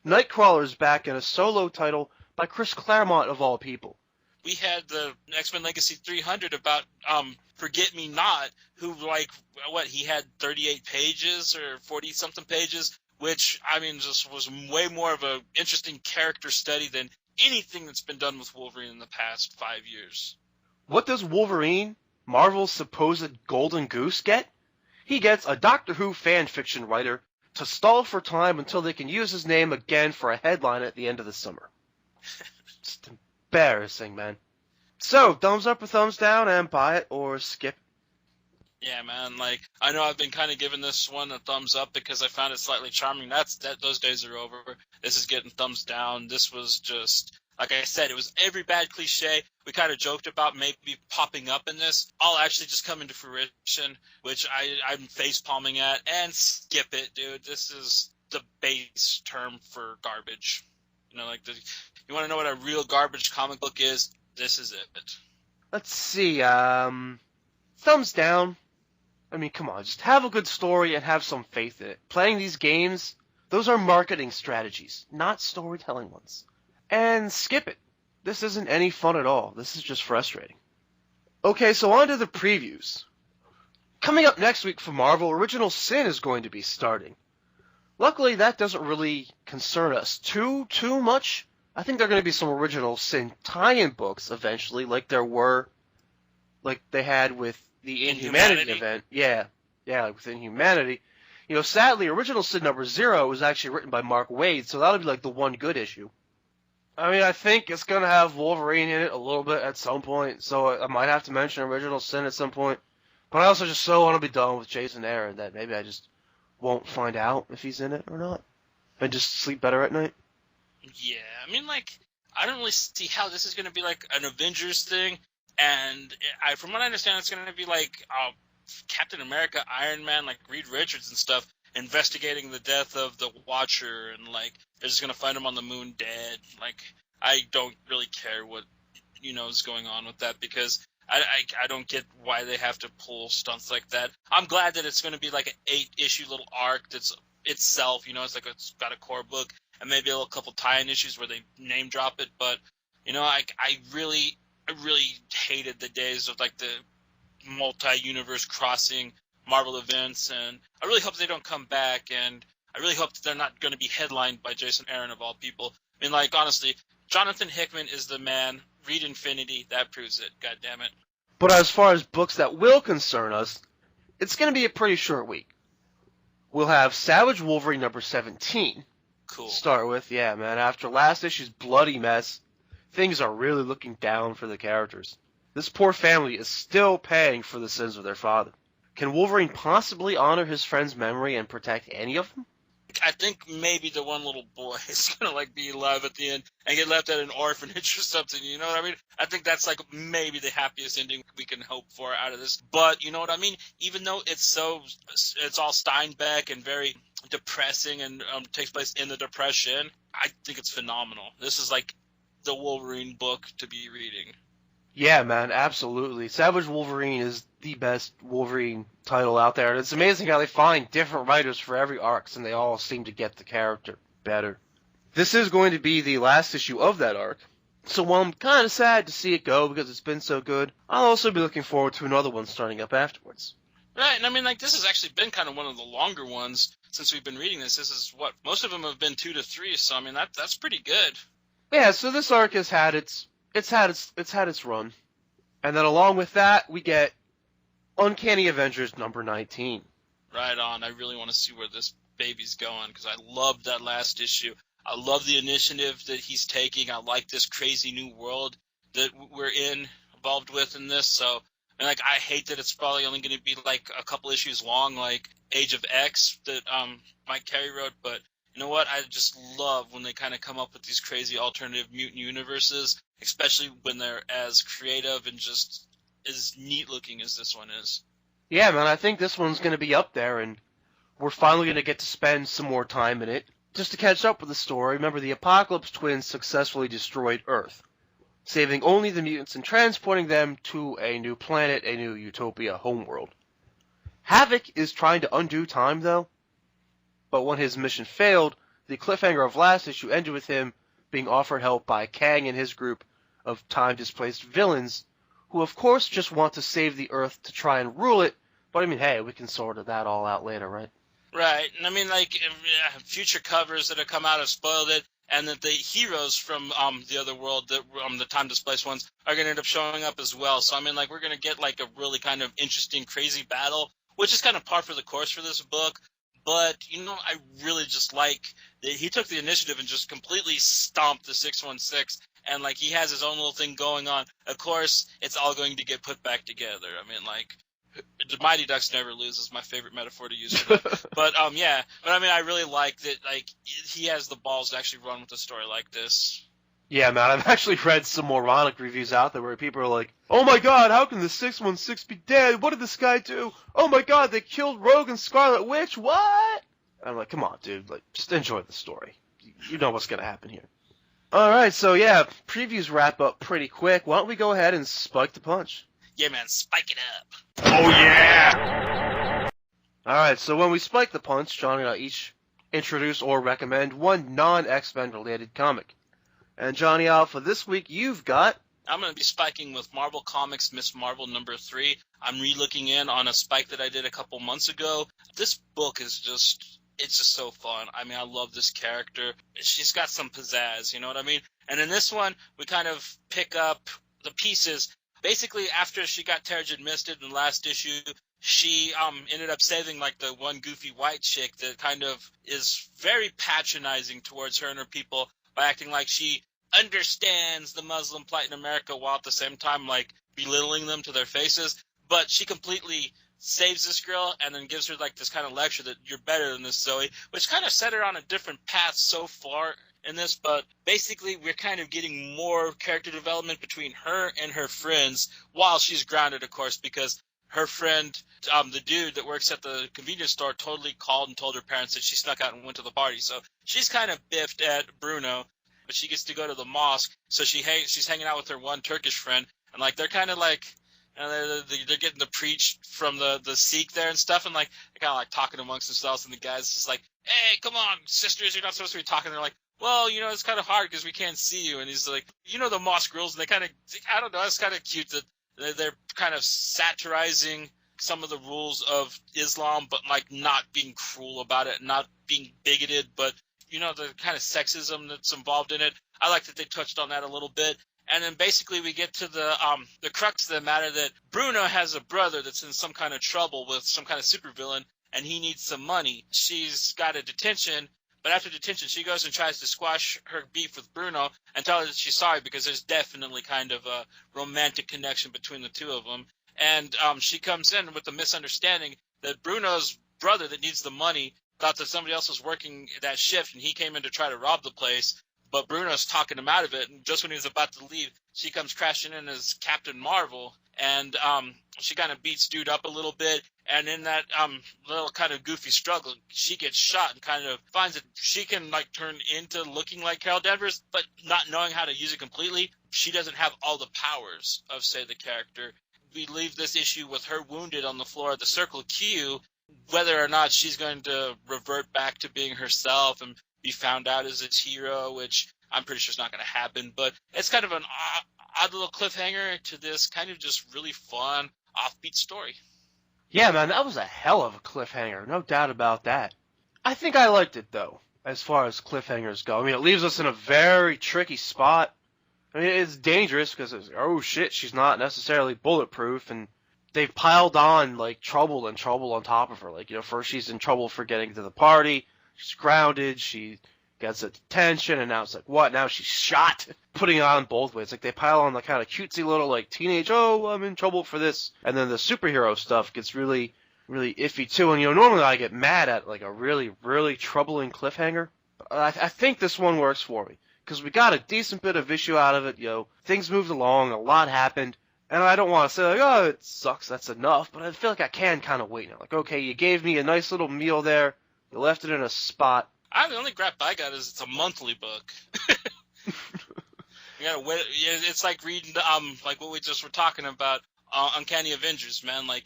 Nightcrawler's back in a solo title by Chris Claremont of all people. We had the X-Men Legacy 300 about Forget Me Not, who he had 38 pages or 40-something pages, which, I mean, just was way more of an interesting character study than anything that's been done with Wolverine in the past 5 years. What does Wolverine, Marvel's supposed golden goose, get? He gets a Doctor Who fan fiction writer to stall for time until they can use his name again for a headline at the end of the summer. Just embarrassing, man. So, thumbs up or thumbs down, and buy it or skip. Yeah, man. Like, I know I've been kind of giving this one a thumbs up because I found it slightly charming. Those days are over. This is getting thumbs down. This was just, like I said, it was every bad cliche we kind of joked about maybe popping up in this, all actually just coming to fruition, which I'm face palming at. And skip it, dude. This is the base term for garbage. You know, like you want to know what a real garbage comic book is? This is it. Let's see. Thumbs down. I mean, come on, just have a good story and have some faith in it. Playing these games, those are marketing strategies, not storytelling ones. And skip it. This isn't any fun at all. This is just frustrating. Okay, so on to the previews. Coming up next week for Marvel, Original Sin is going to be starting. Luckily, that doesn't really concern us too much. I think there are going to be some Original Sin tie-in books eventually, like they had with the Inhumanity event. Yeah, with Inhumanity. You know, sadly, Original Sin number 0 was actually written by Mark Waid, so that'll be like the one good issue. I mean, I think it's going to have Wolverine in it a little bit at some point, so I might have to mention Original Sin at some point. But I also just so want to be done with Jason Aaron that maybe I just won't find out if he's in it or not. And just sleep better at night. Yeah, I mean, like, I don't really see how this is going to be like an Avengers thing. And from what I understand, it's going to be like Captain America, Iron Man, like Reed Richards and stuff, investigating the death of the Watcher, and like they're just going to find him on the moon dead. Like, I don't really care what is going on with that, because I don't get why they have to pull stunts like that. I'm glad that it's going to be like an 8-issue little arc that's itself. It's got a core book and maybe a couple tie-in issues where they name drop it. But I really hated the days of like the multi-universe crossing Marvel events, and I really hope they don't come back, and I really hope that they're not going to be headlined by Jason Aaron of all people. I mean, like, honestly, Jonathan Hickman is the man. Read Infinity, that proves it. God damn it. But as far as books that will concern us, it's going to be a pretty short week. We'll have Savage Wolverine number 17. Cool. Start with, yeah, man. After last issue's bloody mess, things are really looking down for the characters. This poor family is still paying for the sins of their father. Can Wolverine possibly honor his friend's memory and protect any of them? I think maybe the one little boy is going to like be alive at the end and get left at an orphanage or something, you know what I mean? I think that's like maybe the happiest ending we can hope for out of this. But you know what I mean? Even though it's all Steinbeck and very depressing and takes place in the Depression, I think it's phenomenal. This is like the Wolverine book to be reading. Yeah, man, absolutely. Savage Wolverine is the best Wolverine title out there, and it's amazing how they find different writers for every arc, and they all seem to get the character better. This is going to be the last issue of that arc, so while I'm kind of sad to see it go because it's been so good, I'll also be looking forward to another one starting up afterwards. Right, and I mean, like, this has actually been kind of one of the longer ones since we've been reading this. This is what most of them have been 2 to 3, so I mean that's pretty good. Yeah, so this arc has had its run. And then along with that, we get Uncanny Avengers number 19. Right on. I really want to see where this baby's going, because I loved that last issue. I love the initiative that he's taking. I like this crazy new world that we're involved with in this. So, and like, I hate that it's probably only going to be like a couple issues long, like Age of X that Mike Carey wrote. But you know what? I just love when they kind of come up with these crazy alternative mutant universes, especially when they're as creative and just as neat looking as this one is. Yeah, man, I think this one's going to be up there, and we're finally going to get to spend some more time in it. Just to catch up with the story, remember the Apocalypse Twins successfully destroyed Earth, saving only the mutants and transporting them to a new planet, a new utopia homeworld. Havoc is trying to undo time, though, but when his mission failed, the cliffhanger of last issue ended with him being offered help by Kang and his group of time-displaced villains, who of course just want to save the Earth to try and rule it, but I mean, hey, we can sort that all out later, right? Right, and I mean, like, future covers that have come out have spoiled it, and that the heroes from the other world, the time-displaced ones, are going to end up showing up as well. So, I mean, like, we're going to get, like, a really kind of interesting, crazy battle, which is kind of par for the course for this book. But, I really just like that he took the initiative and just completely stomped the 616, and, like, he has his own little thing going on. Of course, it's all going to get put back together. I mean, like, the Mighty Ducks never lose is my favorite metaphor to use for that. But yeah, but I mean, I really like that. Like, he has the balls to actually run with a story like this. Yeah, man, I've actually read some moronic reviews out there where people are like, "Oh my God, how can the 616 be dead? What did this guy do? Oh my God, they killed Rogue and Scarlet Witch. What?" I'm like, "Come on, dude. Like, just enjoy the story. You know what's gonna happen here." All right, so yeah, previews wrap up pretty quick. Why don't we go ahead and spike the punch? Yeah, man, spike it up. Oh yeah! All right, so when we spike the punch, Johnny and I each introduce or recommend one non-X-Men related comic. And Johnny Alpha, this week you've got... I'm going to be spiking with Marvel Comics Miss Marvel #3. I'm re-looking in on a spike that I did a couple months ago. This book is it's just so fun. I mean, I love this character. She's got some pizzazz, you know what I mean? And in this one, we kind of pick up the pieces. Basically, after she got Terrigen Misted in the last issue, she ended up saving, like, the one goofy white chick that kind of is very patronizing towards her and her people by acting like she understands the Muslim plight in America while at the same time, like, belittling them to their faces. But she completely saves this girl and then gives her, like, this kind of lecture that you're better than this, Zoe, which kind of set her on a different path so far in this. But basically, we're kind of getting more character development between her and her friends while she's grounded, of course, because her friend, the dude that works at the convenience store, totally called and told her parents that she snuck out and went to the party. So she's kind of biffed at Bruno, but she gets to go to the mosque. So she's hanging out with her one Turkish friend, and, like, they're kind of like, they're getting to preach from the Sikh there and stuff, and, like, they're kind of like talking amongst themselves, and the guy's just like, "Hey, come on, sisters, you're not supposed to be talking." They're like, "Well, you know, it's kind of hard because we can't see you." And he's like, "You know the mosque rules," and they kind of, I don't know, it's kind of cute that they're kind of satirizing some of the rules of Islam, but, like, not being cruel about it, not being bigoted, but, you know, the kind of sexism that's involved in it. I like that they touched on that a little bit. And then basically we get to the crux of the matter that Bruno has a brother that's in some kind of trouble with some kind of supervillain, and he needs some money. She's got a detention, but after detention she goes and tries to squash her beef with Bruno and tell her that she's sorry because there's definitely kind of a romantic connection between the two of them. And she comes in with the misunderstanding that Bruno's brother that needs the money thought that somebody else was working that shift, and he came in to try to rob the place. But Bruno's talking him out of it, and just when he was about to leave, she comes crashing in as Captain Marvel, and she kind of beats dude up a little bit, and in that little kind of goofy struggle, she gets shot and kind of finds that she can, like, turn into looking like Carol Danvers, but not knowing how to use it completely. She doesn't have all the powers of, say, the character. We leave this issue with her wounded on the floor of the Circle Q, whether or not she's going to revert back to being herself and be found out as its hero, which I'm pretty sure is not going to happen. But it's kind of an odd little cliffhanger to this kind of just really fun, offbeat story. Yeah, man, that was a hell of a cliffhanger. No doubt about that. I think I liked it, though, as far as cliffhangers go. I mean, it leaves us in a very tricky spot. I mean, it's dangerous because it's, oh shit, she's not necessarily bulletproof, and they've piled on, like, trouble and trouble on top of her. Like, you know, first she's in trouble for getting to the party. She's grounded, she gets a detention, and now it's like, what? Now she's shot? Putting it on both ways. Like, they pile on the kind of cutesy little, like, teenage, oh, I'm in trouble for this. And then the superhero stuff gets really, really iffy, too. And, you know, normally I get mad at, like, a really, really troubling cliffhanger. But I think this one works for me. Because we got a decent bit of issue out of it, you know. Things moved along, a lot happened. And I don't want to say, like, oh, it sucks, that's enough. But I feel like I can kind of wait now. Like, okay, you gave me a nice little meal there. You left it in a spot. The only grip I got is it's a monthly book. You gotta wait. It's like reading like what we just were talking about, Uncanny Avengers, man. Like,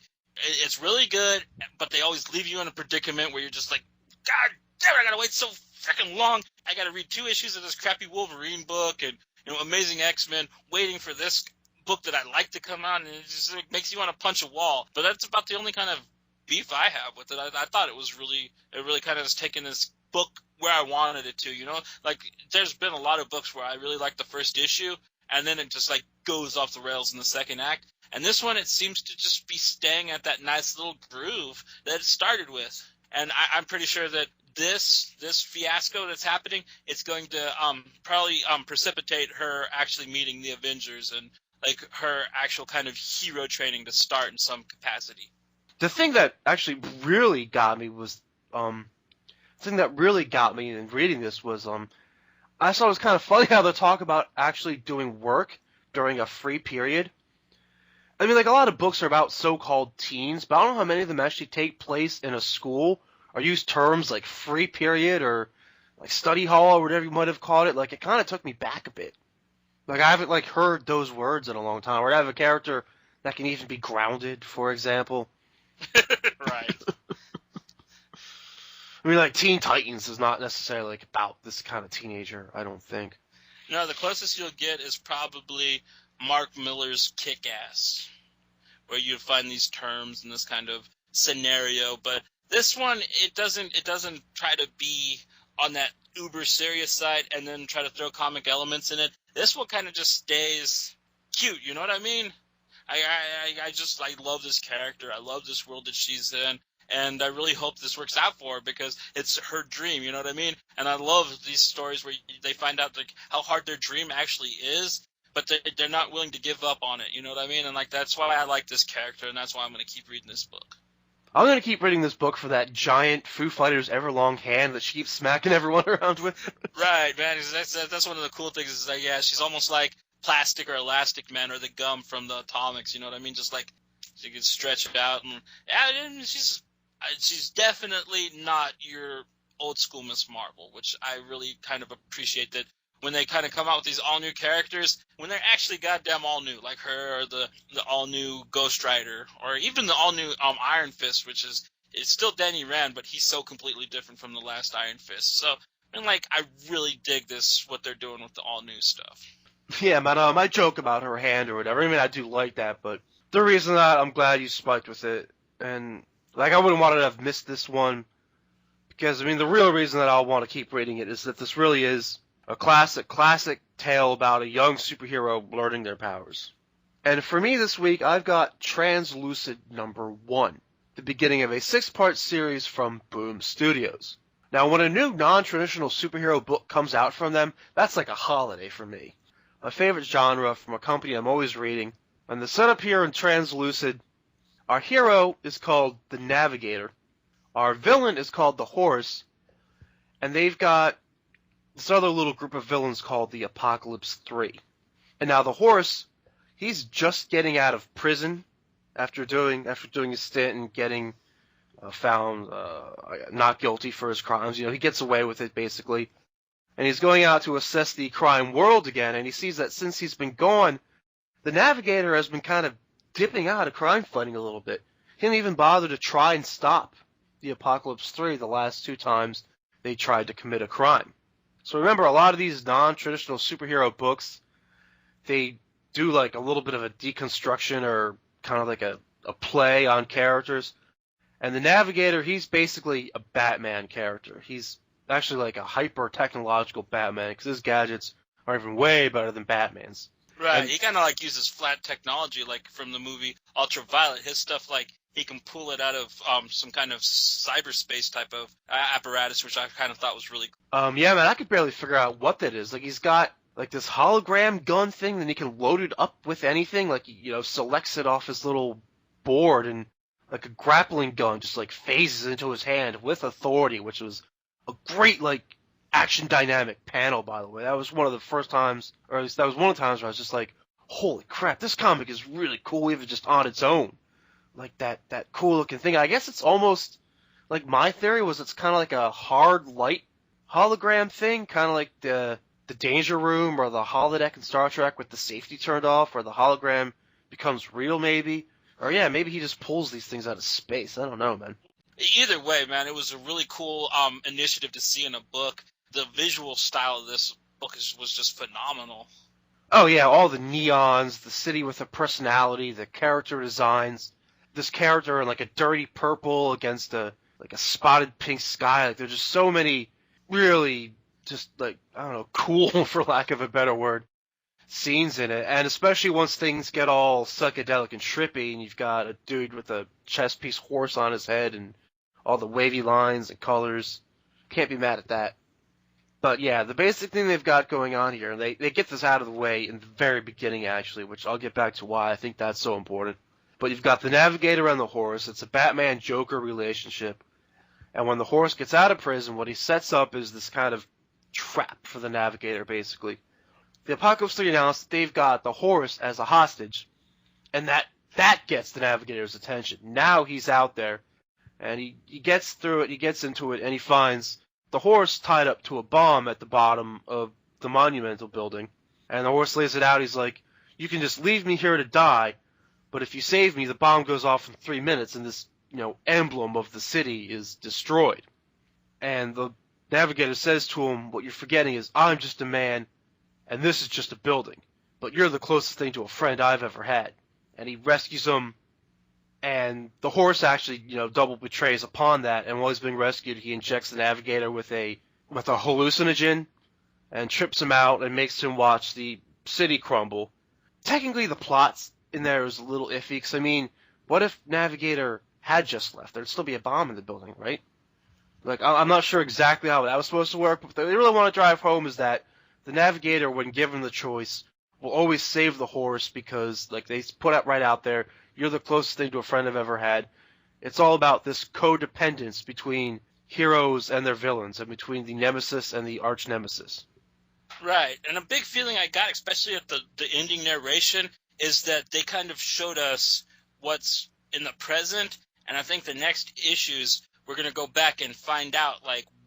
it's really good, but they always leave you in a predicament where you're just like, God damn it, I gotta wait so freaking long. I gotta read 2 issues of this crappy Wolverine book and, you know, Amazing X-Men, waiting for this book that I like to come out, and it just makes you want to punch a wall. But that's about the only kind of beef I have with it. I thought it really kind of has taken this book where I wanted it to, you know? Like, there's been a lot of books where I really like the first issue, and then it just, like, goes off the rails in the second act. And this one, it seems to just be staying at that nice little groove that it started with. And I'm pretty sure that this fiasco that's happening, it's going to probably precipitate her actually meeting the Avengers and, like, her actual kind of hero training to start in some capacity. The thing that actually really got me was the thing that really got me in reading this was I thought it was kind of funny how they talk about actually doing work during a free period. I mean, like, a lot of books are about so-called teens, but I don't know how many of them actually take place in a school or use terms like free period or like study hall or whatever you might have called it. Like, it kind of took me back a bit. Like, I haven't, like, heard those words in a long time. Or I have a character that can even be grounded, for example. Right. I mean, like, Teen Titans is not necessarily, like, about this kind of teenager, I don't think. No, the closest you'll get is probably Mark Miller's Kick-Ass, where you find these terms in this kind of scenario. But this one, it doesn't try to be on that uber serious side and then try to throw comic elements in it. This one kind of just stays cute, you know what I mean? I love this character. I love this world that she's in. And I really hope this works out for her because it's her dream, you know what I mean? And I love these stories where they find out like how hard their dream actually is, but they're not willing to give up on it, you know what I mean? And like that's why I like this character, and that's why I'm going to keep reading this book. I'm going to keep reading this book for that giant Foo Fighters Everlong hand that she keeps smacking everyone around with. Right, man. That's one of the cool things is that, yeah, she's almost like Plastic or Elastic Man or the gum from the Atomics, you know what I mean? Just like she can stretch it out. And yeah, she's definitely not your old school Miss Marvel, which I really kind of appreciate that when they kind of come out with these all new characters, when they're actually goddamn all new, like her or the all new Ghost Rider, or even the all new Iron Fist, which is it's still Danny Rand, but he's so completely different from the last Iron Fist. So, and like I really dig this what they're doing with the all new stuff. Yeah, man, I joke about her hand or whatever. I mean, I do like that, but the reason that I'm glad you spiked with it, and like I wouldn't want to have missed this one, because I mean the real reason that I'll want to keep reading it is that this really is a classic tale about a young superhero learning their powers. And for me this week, I've got Translucid #1, the beginning of a 6-part series from Boom Studios. Now, when a new non-traditional superhero book comes out from them, that's like a holiday for me. My favorite genre from a company I'm always reading. And the setup here in Translucid, our hero is called the Navigator, our villain is called the Horse, and they've got this other little group of villains called the Apocalypse 3. And now the Horse, he's just getting out of prison after doing a stint and getting found not guilty for his crimes. You know, he gets away with it basically. And he's going out to assess the crime world again, and he sees that since he's been gone, the Navigator has been kind of dipping out of crime fighting a little bit. He didn't even bother to try and stop the Apocalypse 3 the last 2 times they tried to commit a crime. So remember, a lot of these non-traditional superhero books, they do like a little bit of a deconstruction or kind of like a play on characters. And the Navigator, he's basically a Batman character. He's actually like a hyper-technological Batman, because his gadgets are even way better than Batman's. Right, And he kind of like uses flat technology, like from the movie Ultraviolet. His stuff, like he can pull it out of some kind of cyberspace type of apparatus, which I kind of thought was really cool. yeah, man, I could barely figure out what that is. Like, he's got like this hologram gun thing, then he can load it up with anything. Like, you know, selects it off his little board, and like a grappling gun just like phases into his hand with authority, which was a great like action dynamic panel, by the way. That was one of the first times, or at least that was one of the times where I was just like, holy crap, this comic is really cool even just on its own. Like that cool looking thing. I guess it's almost like, my theory was it's kind of like a hard light hologram thing, kind of like the Danger Room or the holodeck in Star Trek with the safety turned off, where the hologram becomes real maybe. Or yeah, maybe he just pulls these things out of space. I don't know, man. Either way, man, it was a really cool initiative to see in a book. The visual style of this book was just phenomenal. Oh yeah, all the neons, the city with a personality, the character designs. This character in like a dirty purple against a spotted pink sky. Like, there's just so many really just like, I don't know, cool for lack of a better word, scenes in it. And especially once things get all psychedelic and trippy, and you've got a dude with a chess piece horse on his head and all the wavy lines and colors. Can't be mad at that. But yeah, the basic thing they've got going on here, and they get this out of the way in the very beginning, actually, which I'll get back to why I think that's so important. But you've got the Navigator and the horse. It's a Batman-Joker relationship. And when the horse gets out of prison, what he sets up is this kind of trap for the Navigator, basically. The Apocalypse League announced that they've got the horse as a hostage, and that gets the Navigator's attention. Now he's out there, and he gets through it, he gets into it, and he finds the horse tied up to a bomb at the bottom of the Monumental building. And the horse lays it out. He's like, you can just leave me here to die, but if you save me, the bomb goes off in 3 minutes, and this, emblem of the city is destroyed. And the Navigator says to him, what you're forgetting is, I'm just a man, and this is just a building. But you're the closest thing to a friend I've ever had. And he rescues him, and the horse actually, double betrays upon that, and while he's being rescued, he injects the Navigator with a hallucinogen, and trips him out, and makes him watch the city crumble. Technically, the plot in there is a little iffy, because, what if Navigator had just left? There'd still be a bomb in the building, right? Like, I'm not sure exactly how that was supposed to work, but what they really want to drive home is that the Navigator, when given the choice, will always save the horse because, they put it right out there, you're the closest thing to a friend I've ever had. It's all about this codependence between heroes and their villains, and between the nemesis and the arch-nemesis. Right, and a big feeling I got, especially at the ending narration, is that they kind of showed us what's in the present, and I think the next issues we're going to go back and find out,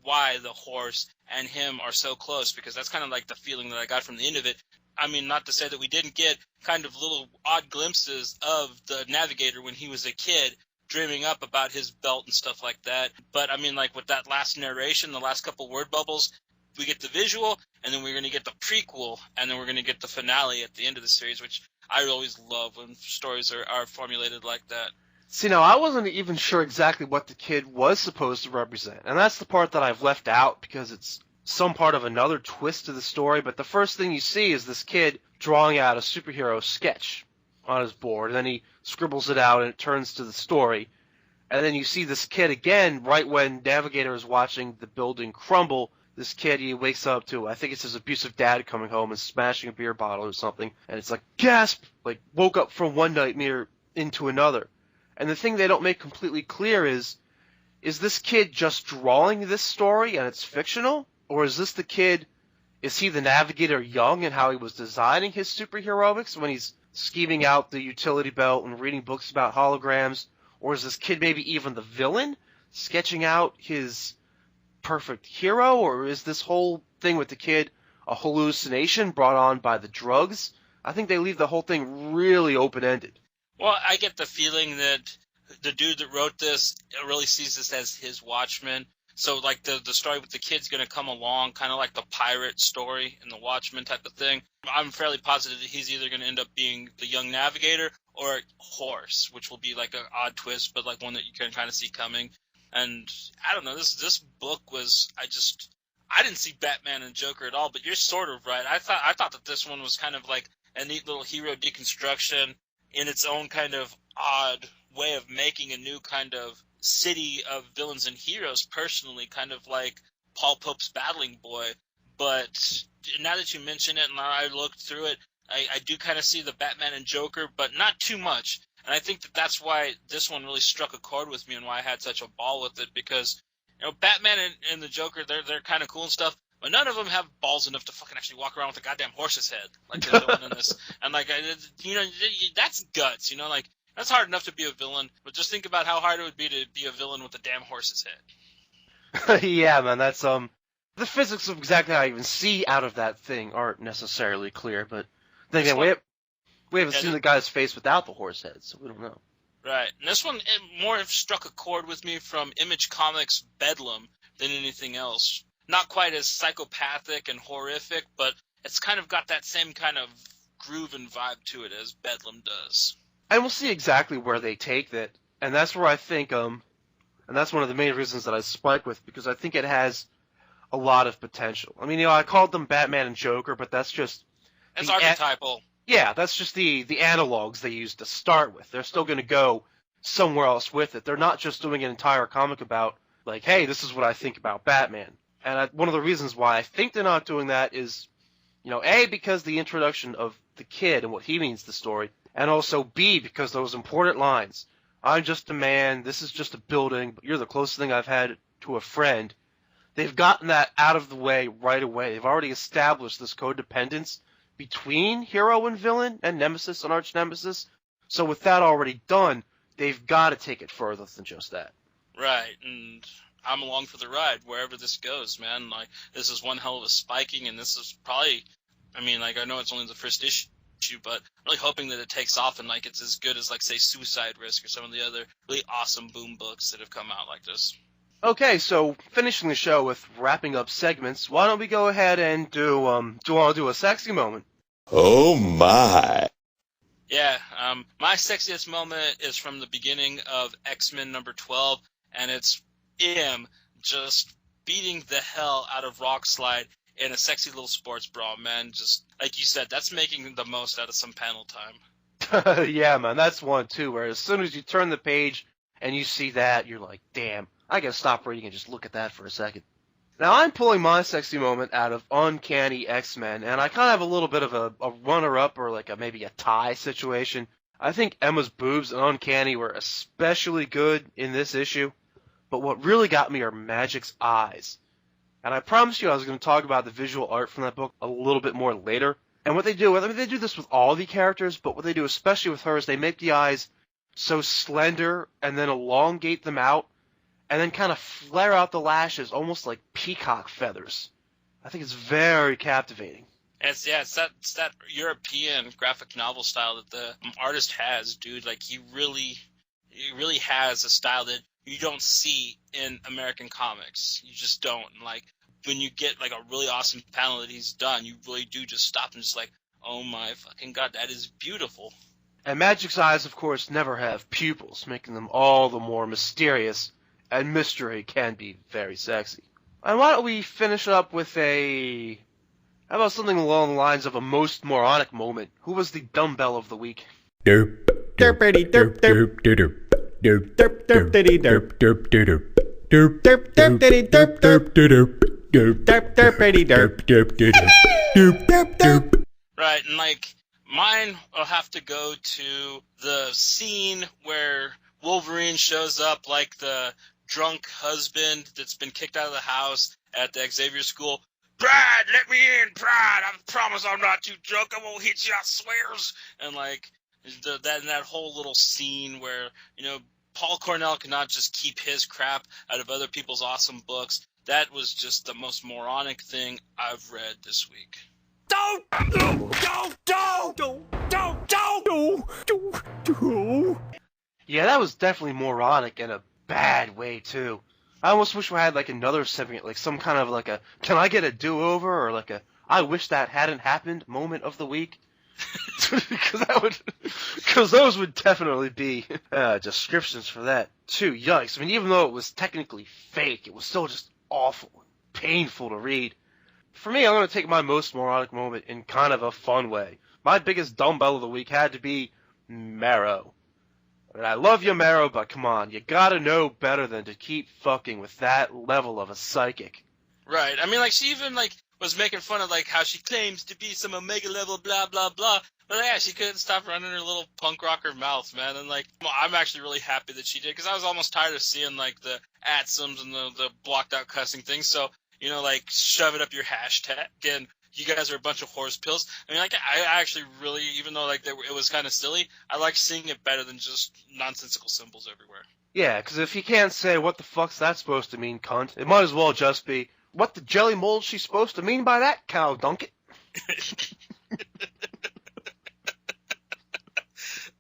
why the horse and him are so close, because that's kind of the feeling that I got from the end of it. Not to say that we didn't get kind of little odd glimpses of the Navigator when he was a kid, dreaming up about his belt and stuff like that. But, with that last narration, the last couple word bubbles, we get the visual, and then we're going to get the prequel, and then we're going to get the finale at the end of the series, which I always love when stories are formulated like that. See, now, I wasn't even sure exactly what the kid was supposed to represent, and that's the part that I've left out because it's some part of another twist to the story, but the first thing you see is this kid drawing out a superhero sketch on his board, and then he scribbles it out and it turns to the story, and then you see this kid again right when Navigator is watching the building crumble. This kid, he wakes up to, I think it's his abusive dad coming home and smashing a beer bottle or something, and it's like, gasp! Woke up from one nightmare into another. And the thing they don't make completely clear is this kid just drawing this story and it's fictional? Or is this the kid, is he the Navigator young and how he was designing his superheroics when he's scheming out the utility belt and reading books about holograms? Or is this kid maybe even the villain, sketching out his perfect hero? Or is this whole thing with the kid a hallucination brought on by the drugs? I think they leave the whole thing really open-ended. Well, I get the feeling that the dude that wrote this really sees this as his Watchmen. So, the story with the kid's going to come along, kind of like the pirate story in the Watchmen type of thing. I'm fairly positive that he's either going to end up being the young Navigator or a horse, which will be an odd twist, but one that you can kind of see coming. And I don't know, this book was, I didn't see Batman and Joker at all, but you're sort of right. I thought that this one was kind of a neat little hero deconstruction in its own kind of odd way of making a new kind of city of villains and heroes, personally, kind of like Paul Pope's Battling Boy. But now that you mention it and I looked through it, I do kind of see the Batman and Joker, but not too much. And I think that's why this one really struck a chord with me and why I had such a ball with it, because Batman and the Joker, they're kind of cool and stuff, but none of them have balls enough to fucking actually walk around with a goddamn horse's head like they're doing in this. And that's guts. That's hard enough to be a villain, but just think about how hard it would be to be a villain with a damn horse's head. Yeah, man, that's the physics of exactly how you even see out of that thing aren't necessarily clear, but then again, we haven't seen the guy's face without the horse head, so we don't know. Right. And this one more struck a chord with me from Image Comics' Bedlam than anything else. Not quite as psychopathic and horrific, but it's kind of got that same kind of groove and vibe to it as Bedlam does. And we'll see exactly where they take that, and that's where I think, and that's one of the main reasons that I spike with, because I think it has a lot of potential. I called them Batman and Joker, but that's just... It's archetypal. Yeah, that's just the analogs they used to start with. They're still going to go somewhere else with it. They're not just doing an entire comic about, hey, this is what I think about Batman. And one of the reasons why I think they're not doing that is, A, because the introduction of the kid and what he means to the story, And also B, because those important lines. I'm just a man, this is just a building, but you're the closest thing I've had to a friend. They've gotten that out of the way right away. They've already established this codependence between hero and villain and nemesis and arch-nemesis. So with that already done, they've got to take it further than just that. Right, and I'm along for the ride wherever this goes, man. Like, this is one hell of a spiking, and this is probably, I mean, like, I know it's only the first issue, but I'm really hoping that it takes off and, like, it's as good as, like, say, Suicide Risk or some of the other really awesome Boom books that have come out like this. Okay, so finishing the show with wrapping up segments, why don't we go ahead and do you want to do a sexy moment? Oh my. Yeah, my sexiest moment is from the beginning of X-Men number 12, and it's him just beating the hell out of Rockslide in a sexy little sports bra, man. Just, like you said, that's making the most out of some panel time. Yeah, man, that's one too, where as soon as you turn the page and you see that, you're like, damn, I gotta stop reading and just look at that for a second. Now, I'm pulling my sexy moment out of Uncanny X-Men, and I kind of have a little bit of a runner-up or like maybe a tie situation. I think Emma's boobs in Uncanny were especially good in this issue, but what really got me are Magic's eyes. And I promised you I was going to talk about the visual art from that book a little bit more later. And what they do, I mean, they do this with all the characters, but what they do especially with her is they make the eyes so slender and then elongate them out, and then kind of flare out the lashes almost like peacock feathers. I think it's very captivating. It's that European graphic novel style that the artist has, dude. Like, he really has a style that you don't see in American comics. You just don't. And, like, when you get, like, a really awesome panel that he's done, you really do just stop and just like, oh my fucking god, that is beautiful. And Magic's eyes, of course, never have pupils, making them all the more mysterious. And mystery can be very sexy. And why don't we finish up with how about something along the lines of a most moronic moment? Who was the dumbbell of the week? Derp. Derpity derp derp derp. Derp derp derpity derp derp derp. Derp derp derpity derp derp derp. Derp derp derpity derp derp derp. Derp derp derp. Right, and like, mine will have to go to the scene where Wolverine shows up like the drunk husband that's been kicked out of the house at the Xavier school. Brad, let me in, Brad. I promise I'm not too drunk. I won't hit you, I swears. And like that whole little scene where, you know, Paul Cornell cannot just keep his crap out of other people's awesome books. That was just the most moronic thing I've read this week. Yeah, that was definitely moronic in a bad way, too. I almost wish we had, like, another segment, like some kind of, like a, can I get a do-over, or like a, I wish that hadn't happened moment of the week. Because those would definitely be descriptions for that, too. Yikes. I mean, even though it was technically fake, it was still just awful and painful to read. For me, I'm going to take my most moronic moment in kind of a fun way. My biggest dumbbell of the week had to be Marrow. I mean, I love you, Marrow, but come on, you gotta know better than to keep fucking with that level of a psychic. Right. I mean, like, she even, like, was making fun of, like, how she claims to be some Omega level blah, blah, blah. But, yeah, she couldn't stop running her little punk rocker mouth, man. And, like, well, I'm actually really happy that she did, because I was almost tired of seeing, like, the @sums and the blocked out cussing things. So, you know, like, shove it up your hashtag, and you guys are a bunch of horse pills. I mean, like, I actually really, even though, like, it was kind of silly, I like seeing it better than just nonsensical symbols everywhere. Yeah, because if you can't say, what the fuck's that supposed to mean, cunt, it might as well just be, what the jelly mold's she supposed to mean by that, cow dunkit?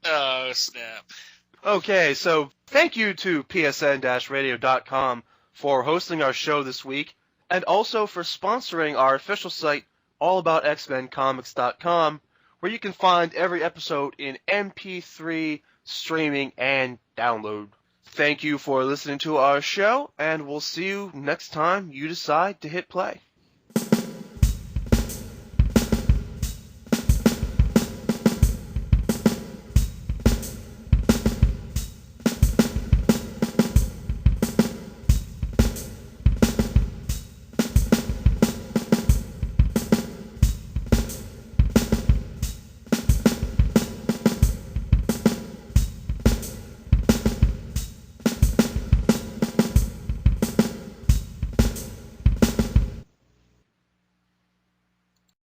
Oh, snap. Okay, so thank you to psn-radio.com for hosting our show this week, and also for sponsoring our official site, allaboutxmencomics.com, where you can find every episode in MP3, streaming, and download. Thank you for listening to our show, and we'll see you next time you decide to hit play.